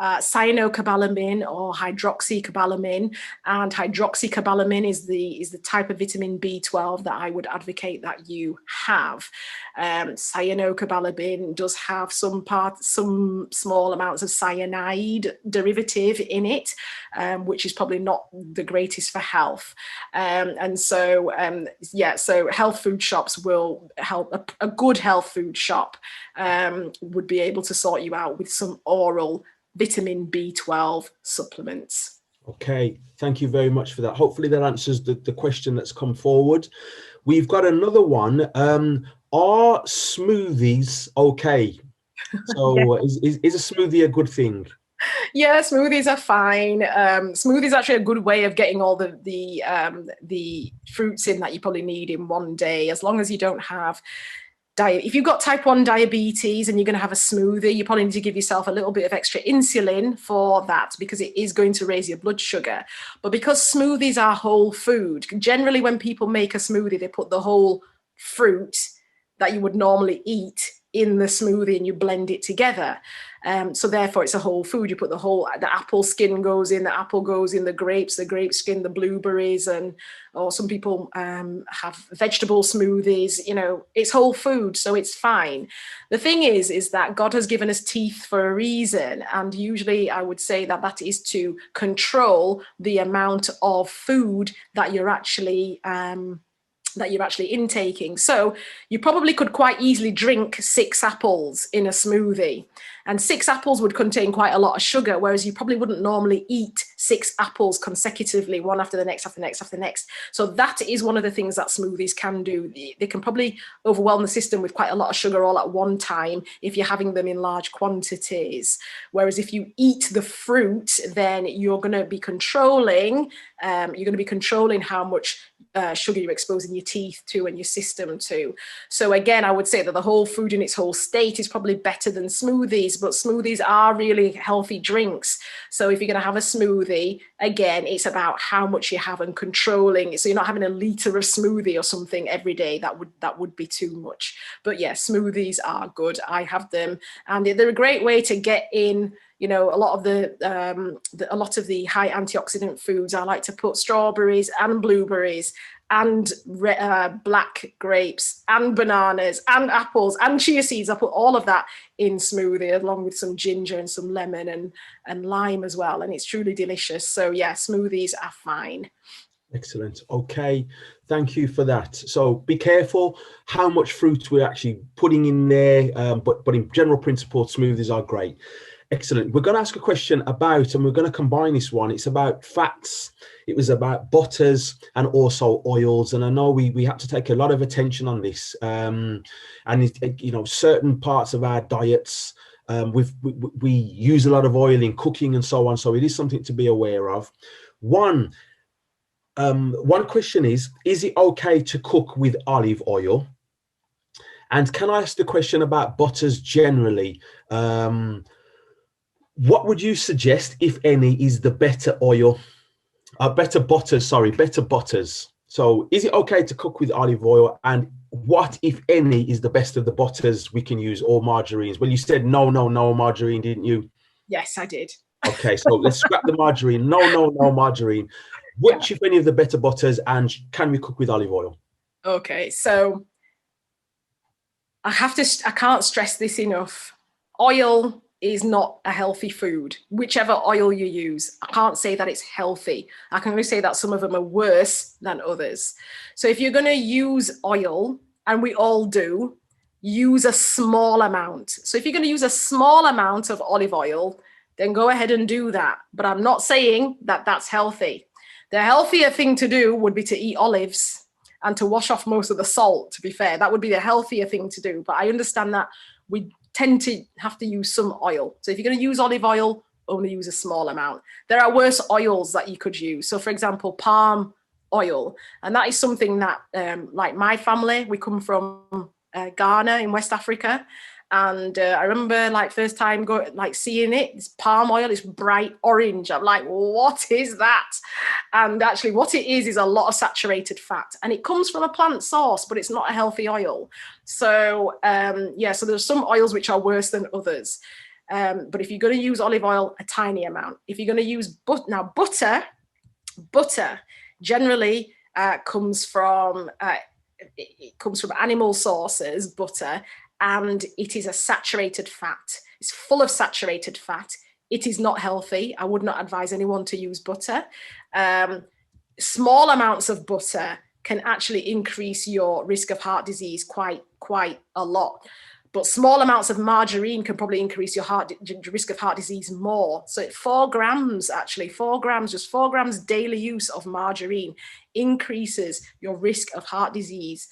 cyanocobalamin or hydroxycobalamin, and hydroxycobalamin is the type of vitamin B12 that I would advocate that you have. Cyanocobalamin does have some small amounts of cyanide derivative in it, which is probably not the greatest for health. And so, so health food shops will help. A good health food shop would be able to sort you out with some oral vitamin B12 supplements. Okay, thank you very much for that. Hopefully that answers the question that's come forward. We've got another one. Are smoothies okay? So yeah. Is a smoothie a good thing? Yeah, smoothies are fine. Smoothies are actually a good way of getting all the fruits in that you probably need in one day, as long as you don't have if you've got type 1 diabetes and you're going to have a smoothie, you probably need to give yourself a little bit of extra insulin for that, because it is going to raise your blood sugar. But because smoothies are whole food, generally when people make a smoothie, they put the whole fruit that you would normally eat in the smoothie and you blend it together. So therefore it's a whole food. You put the apple skin goes in, the apple goes in, the grape skin, the blueberries, or some people have vegetable smoothies. You know, it's whole food, so it's fine. The thing is that God has given us teeth for a reason, and usually I would say that is to control the amount of food that you're actually intaking. So you probably could quite easily drink 6 apples in a smoothie, and 6 apples would contain quite a lot of sugar, whereas you probably wouldn't normally eat 6 apples consecutively, one after the next, after the next, after the next. So that is one of the things that smoothies can do. They can probably overwhelm the system with quite a lot of sugar all at one time if you're having them in large quantities. Whereas if you eat the fruit, then you're going to be controlling how much sugar you're exposing your teeth to and your system to. So again, I would say that the whole food in its whole state is probably better than smoothies, but smoothies are really healthy drinks. So if you're going to have a smoothie, again, it's about how much you have and controlling. So you're not having a liter of smoothie or something every day. That would be too much. But yeah, smoothies are good. I have them, and they're a great way to get in, you know, a lot of the high antioxidant foods. I like to put strawberries and blueberries and black grapes and bananas and apples and chia seeds. I put all of that in smoothie along with some ginger and some lemon and lime as well. And it's truly delicious. So yeah, smoothies are fine. Excellent. Okay, thank you for that. So be careful how much fruit we're actually putting in there, but in general principle, smoothies are great. Excellent. We're going to ask a question about, and we're going to combine this one. It's about fats. It was about butters and also oils. And I know we have to take a lot of attention on this. Certain parts of our diets, we use a lot of oil in cooking and so on. So it is something to be aware of. One question is it okay to cook with olive oil? And can I ask the question about butters generally? What would you suggest, if any, is the better butters? So is it okay to cook with olive oil? And what, if any, is the best of the butters we can use, or margarines? Well, you said no margarine, didn't you? Yes, I did. Okay, so let's scrap the margarine. No margarine. Which, if any, of the better butters, and can we cook with olive oil? Okay, so I can't stress this enough. Oil is not a healthy food, whichever oil you use. I can't say that it's healthy. I can only say that some of them are worse than others. So if you're going to use oil, and we all do, use a small amount. So if you're going to use a small amount of olive oil, then go ahead and do that. But I'm not saying that that's healthy. The healthier thing to do would be to eat olives and to wash off most of the salt, to be fair. That would be the healthier thing to do. But I understand that we tend to have to use some oil. So if you're going to use olive oil, only use a small amount. There are worse oils that you could use. So for example, palm oil. And that is something that, like my family, we come from Ghana in West Africa. And I remember first time seeing it, it's palm oil, it's bright orange. I'm like, what is that? And actually what it is a lot of saturated fat, and it comes from a plant source, but it's not a healthy oil. So so there's some oils which are worse than others. But if you're going to use olive oil, a tiny amount. If you're going to use butter generally comes from animal sources, butter. And it is a saturated fat. It's full of saturated fat. It is not healthy. I would not advise anyone to use butter. Small amounts of butter can actually increase your risk of heart disease quite a lot. But small amounts of margarine can probably increase your risk of heart disease more. So 4 grams, just 4 grams daily use of margarine increases your risk of heart disease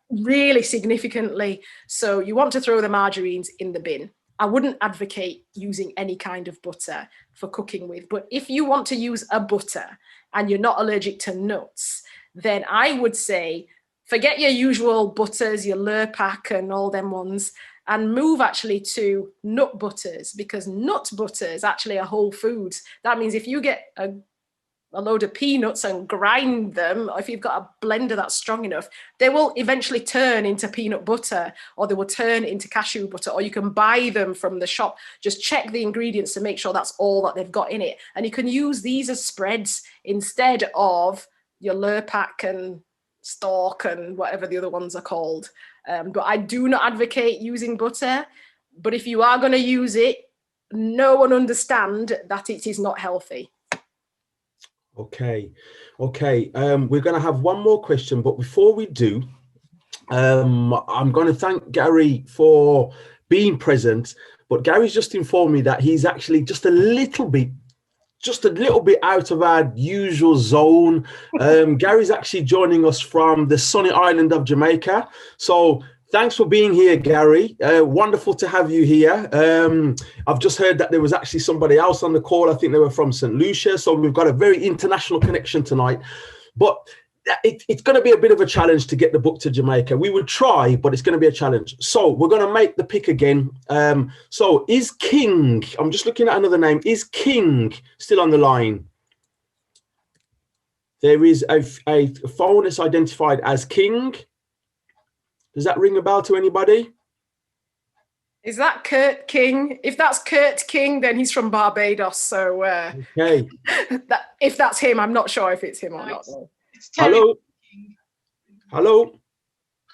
really significantly. So you want to throw the margarines in the bin. I wouldn't advocate using any kind of butter for cooking with, but if you want to use a butter and you're not allergic to nuts, then I would say forget your usual butters, your Lurpak and all them ones, and move actually to nut butters, because nut butters actually are whole foods. That means if you get a a load of peanuts and grind them, or if you've got a blender that's strong enough, they will eventually turn into peanut butter, or they will turn into cashew butter, or you can buy them from the shop. Just check the ingredients to make sure that's all that they've got in it. And you can use these as spreads instead of your Lurpak and Stork and whatever the other ones are called. But I do not advocate using butter. But if you are going to use it, know and understand that it is not healthy. Okay. We're going to have one more question, but before we do, I'm going to thank Gary for being present. But Gary's just informed me that he's actually just a little bit out of our usual zone. Gary's actually joining us from the sunny island of Jamaica. So thanks for being here, Gary. Wonderful to have you here. I've just heard that there was actually somebody else on the call. I think they were from St. Lucia. So we've got a very international connection tonight. But it's going to be a bit of a challenge to get the book to Jamaica. We would try, but it's going to be a challenge. So we're going to make the pick again. So is King, I'm just looking at another name, is King still on the line? There is a phone that's identified as King. Does that ring a bell to anybody? Is that Kurt King? If that's Kurt King, then he's from Barbados. So okay. If that's him, I'm not sure if it's him or not. It's Terry. Hello. Hello.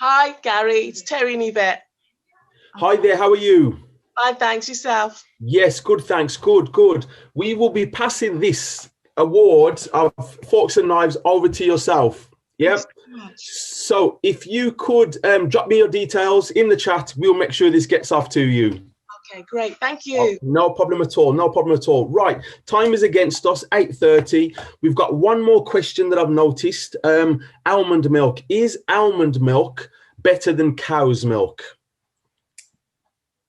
Hi, Gary. It's Terry and Yvette. Hi there. How are you? Fine, thanks. Yourself? Yes, good. Thanks. Good. We will be passing this award of forks and knives over to yourself. Yep. So if you could drop me your details in the chat, we'll make sure this gets off to you. Okay, great. Thank you. Oh, no problem at all. Right. Time is against us, 8:30. We've got one more question that I've noticed. Almond milk. Is almond milk better than cow's milk?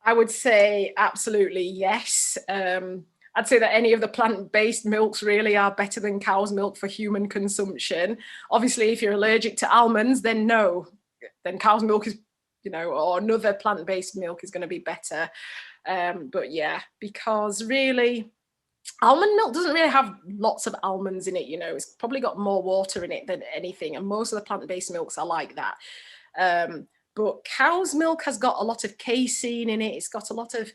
I would say absolutely yes. I'd say that any of the plant-based milks really are better than cow's milk for human consumption. Obviously, if you're allergic to almonds, then no. Then cow's milk is, or another plant-based milk is going to be better. But yeah, because really, almond milk doesn't really have lots of almonds in it. It's probably got more water in it than anything. And most of the plant-based milks are like that. But cow's milk has got a lot of casein in it. It's got a lot of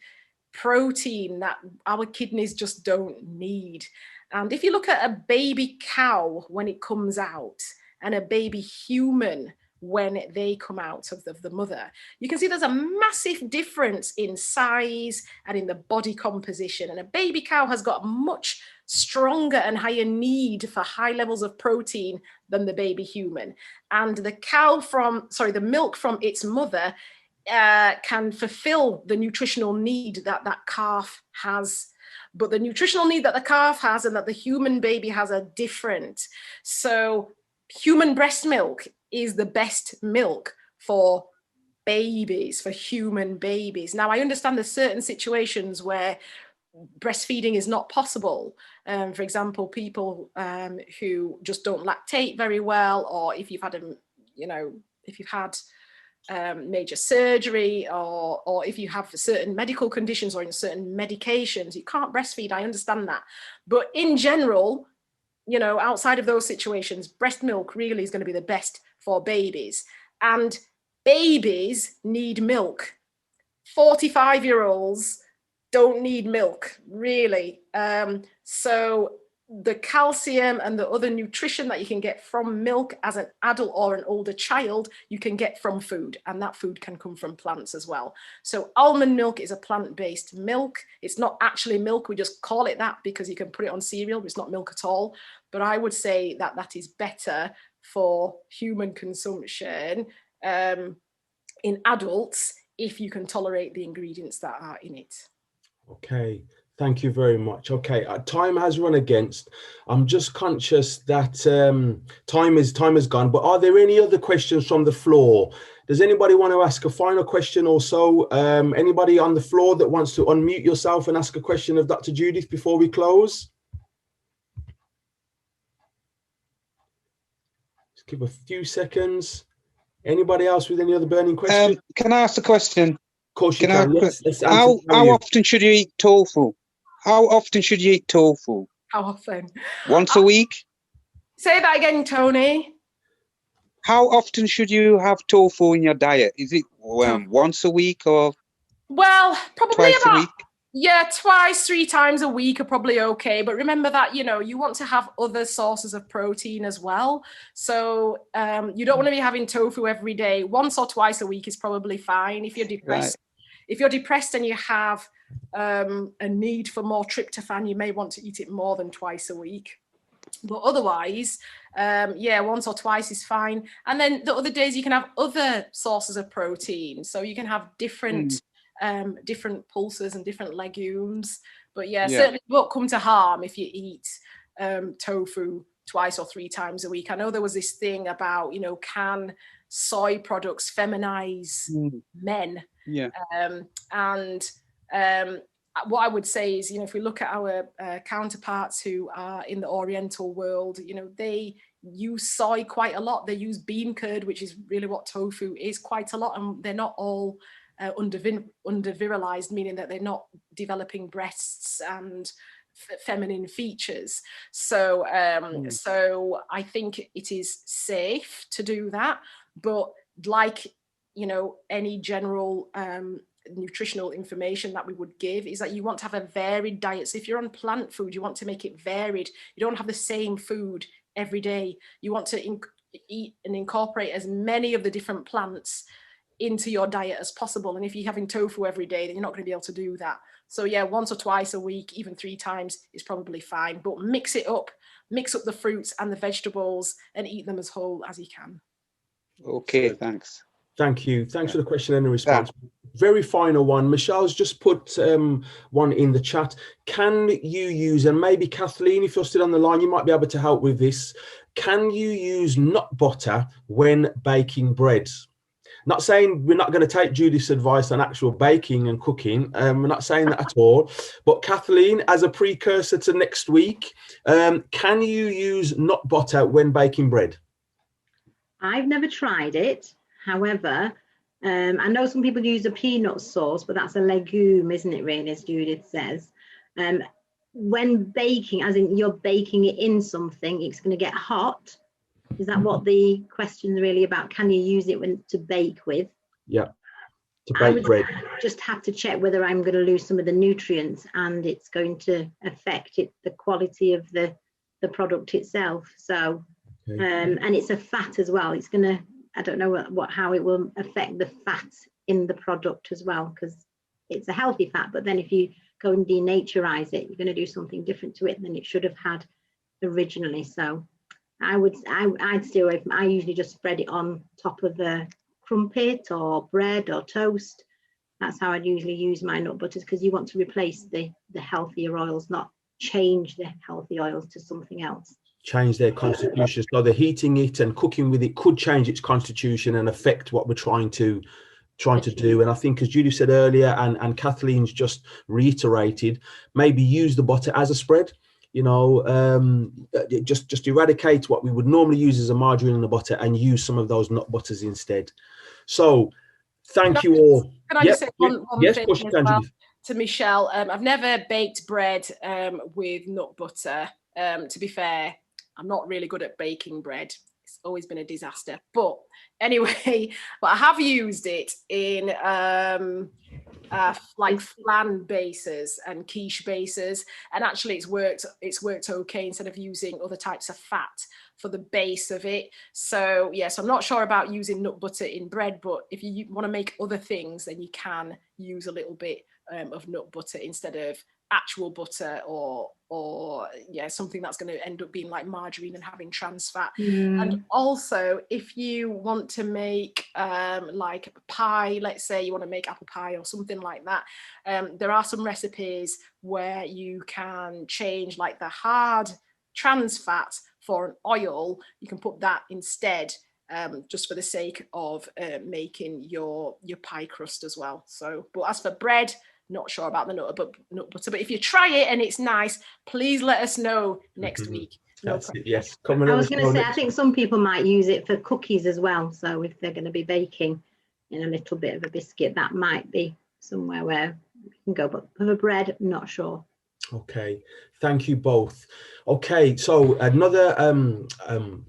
protein that our kidneys just don't need. And if you look at a baby cow when it comes out and a baby human when they come out of the mother, you can see there's a massive difference in size and in the body composition. And a baby cow has got much stronger and higher need for high levels of protein than the baby human. And the milk from its mother can fulfill the nutritional need that calf has. But the nutritional need that the calf has and that the human baby has are different. So human breast milk is the best milk for babies, for human babies. Now, I understand there's certain situations where breastfeeding is not possible. For example, people who just don't lactate very well, or if you've had major surgery, or if you have certain medical conditions or in certain medications, you can't breastfeed. I understand that. But in general, outside of those situations, breast milk really is going to be the best for babies. And babies need milk. 45-year-olds don't need milk, really. So the calcium and the other nutrition that you can get from milk as an adult or an older child, you can get from food, and that food can come from plants as well. So almond milk is a plant-based milk. It's not actually milk, we just call it that because you can put it on cereal, but it's not milk at all. But I would say that that is better for human consumption in adults if you can tolerate the ingredients that are in it. Okay. Thank you very much. Okay, time has run against. I'm just conscious that time has gone. But are there any other questions from the floor? Does anybody want to ask a final question or so? Anybody on the floor that wants to unmute yourself and ask a question of Dr. Judith before we close? Just give a few seconds. Anybody else with any other burning questions? Can I ask a question? Of course you can. Yes, how often should you eat tofu? How often should you eat tofu? How often? Once a week? Say that again, Tony. How often should you have tofu in your diet? Is it once a week or Well, probably twice a about, week? yeah, twice, 3 times a week are probably okay. But remember that, you know, you want to have other sources of protein as well. So you don't want to be having tofu every day. Once or twice a week is probably fine. If you're depressed, if you're depressed and you have a need for more tryptophan, you may want to eat it more than twice a week. But otherwise, yeah, once or twice is fine. And then the other days you can have other sources of protein. So you can have different different pulses and different legumes. But yeah, certainly it won't come to harm if you eat tofu twice or 3 times a week. I know there was this thing about, you know, can soy products feminize men? Yeah. What I would say is, you know, if we look at our counterparts who are in the Oriental world, you know, they use soy quite a lot. They use bean curd, which is really what tofu is, quite a lot, and they're not all under-virilized, meaning that they're not developing breasts and feminine features. So so I think it is safe to do that, but like, you know, any general nutritional information that we would give is that you want to have a varied diet. So if you're on plant food, you want to make it varied. You don't have the same food every day. You want to eat and incorporate as many of the different plants into your diet as possible. And if you're having tofu every day, then you're not going to be able to do that. So yeah, once or twice a week, even 3 times is probably fine, but mix it up, mix up the fruits and the vegetables and eat them as whole as you can. Okay, thanks. Thank you. Thanks for the question and the response. Very final one. Michelle's just put one in the chat. Can you use, and maybe Kathleen, if you're still on the line, you might be able to help with this. Can you use nut butter when baking bread? Not saying we're not going to take Judith's advice on actual baking and cooking. We're not saying that at all. But Kathleen, as a precursor to next week, can you use nut butter when baking bread? I've never tried it. However, I know some people use a peanut sauce, but that's a legume, isn't it, really, as Judith says. When baking, as in you're baking it in something, it's going to get hot. Is that what the question is really about? Can you use it to bake with? Yeah, to bake bread. Just have to check whether I'm going to lose some of the nutrients and it's going to affect the quality of the product itself. So, and it's a fat as well. It's going to, I don't know how it will affect the fat in the product as well, because it's a healthy fat. But then if you go and denaturize it, you're going to do something different to it than it should have had originally. So I'd stay away from. I usually just spread it on top of a crumpet or bread or toast. That's how I'd usually use my nut butters, because you want to replace the healthier oils, not change the healthy oils to something else. Change their constitution. So the heating it and cooking with it could change its constitution and affect what we're trying to do. And I think, as Judy said earlier, and Kathleen's just reiterated, maybe use the butter as a spread. You know, just eradicate what we would normally use as a margarine and a butter and use some of those nut butters instead. So thank you all. Can I just say one yes, thing of course you can, well Judith. to Michelle? I've never baked bread with nut butter. To be fair, I'm not really good at baking bread. It's always been a disaster. But anyway, but I have used it in like flan bases and quiche bases, and actually it's worked okay instead of using other types of fat for the base of it. So yes, I'm not sure about using nut butter in bread, but if you want to make other things, then you can use a little bit of nut butter instead of actual butter or yeah, something that's going to end up being like margarine and having trans fat. And also, if you want to make like pie, let's say you want to make apple pie or something like that, there are some recipes where you can change like the hard trans fat for an oil. You can put that instead, just for the sake of making your pie crust as well. So, but as for bread, not sure about the nut butter, but if you try it and it's nice, please let us know next week. Yes. I was going to say, I think some people might use it for cookies as well. So if they're going to be baking in a little bit of a biscuit, that might be somewhere where we can go. But for the bread, I'm not sure. Okay, thank you both. Okay, so another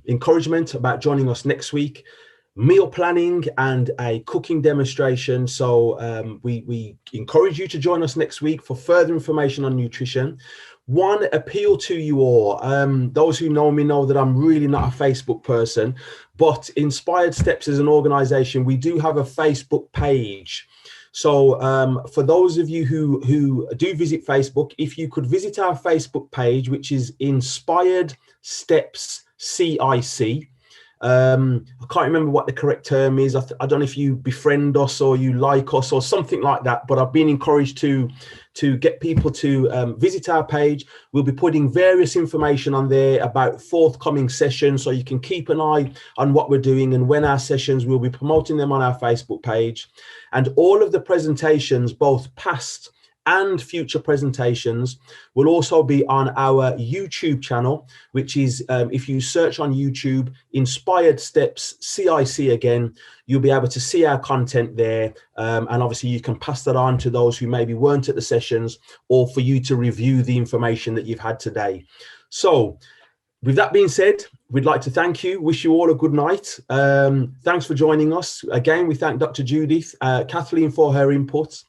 encouragement about joining us next week, meal planning and a cooking demonstration. So we encourage you to join us next week for further information on nutrition. One appeal to you all, those who know me know that I'm really not a Facebook person, but Inspired Steps as an organization, we do have a Facebook page. So for those of you who do visit Facebook, if you could visit our Facebook page, which is Inspired Steps CIC. I can't remember what the correct term is. I don't know if you befriend us or you like us or something like that, but I've been encouraged to get people to visit our page. We'll be putting various information on there about forthcoming sessions, so you can keep an eye on what we're doing, and when our sessions, we'll be promoting them on our Facebook page. And all of the presentations, both past and future presentations, will also be on our YouTube channel, which is, if you search on YouTube, Inspired Steps CIC again, you'll be able to see our content there. And obviously you can pass that on to those who maybe weren't at the sessions, or for you to review the information that you've had today. So with that being said, we'd like to thank you, wish you all a good night. Thanks for joining us. Again, we thank Dr. Judith, Kathleen for her input.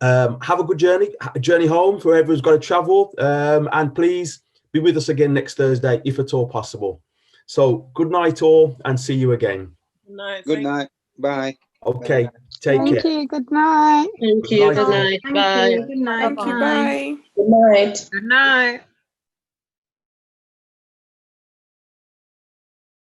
Have a good journey home for whoever who's got to travel, and please be with us again next Thursday if at all possible. So good night all, and see you again. Good night. Good night. Bye. Okay, take care. Thank you. Good night. Thank you. Good night. Thank Bye. you. Good night. Thank you. Bye. Good night. Good night.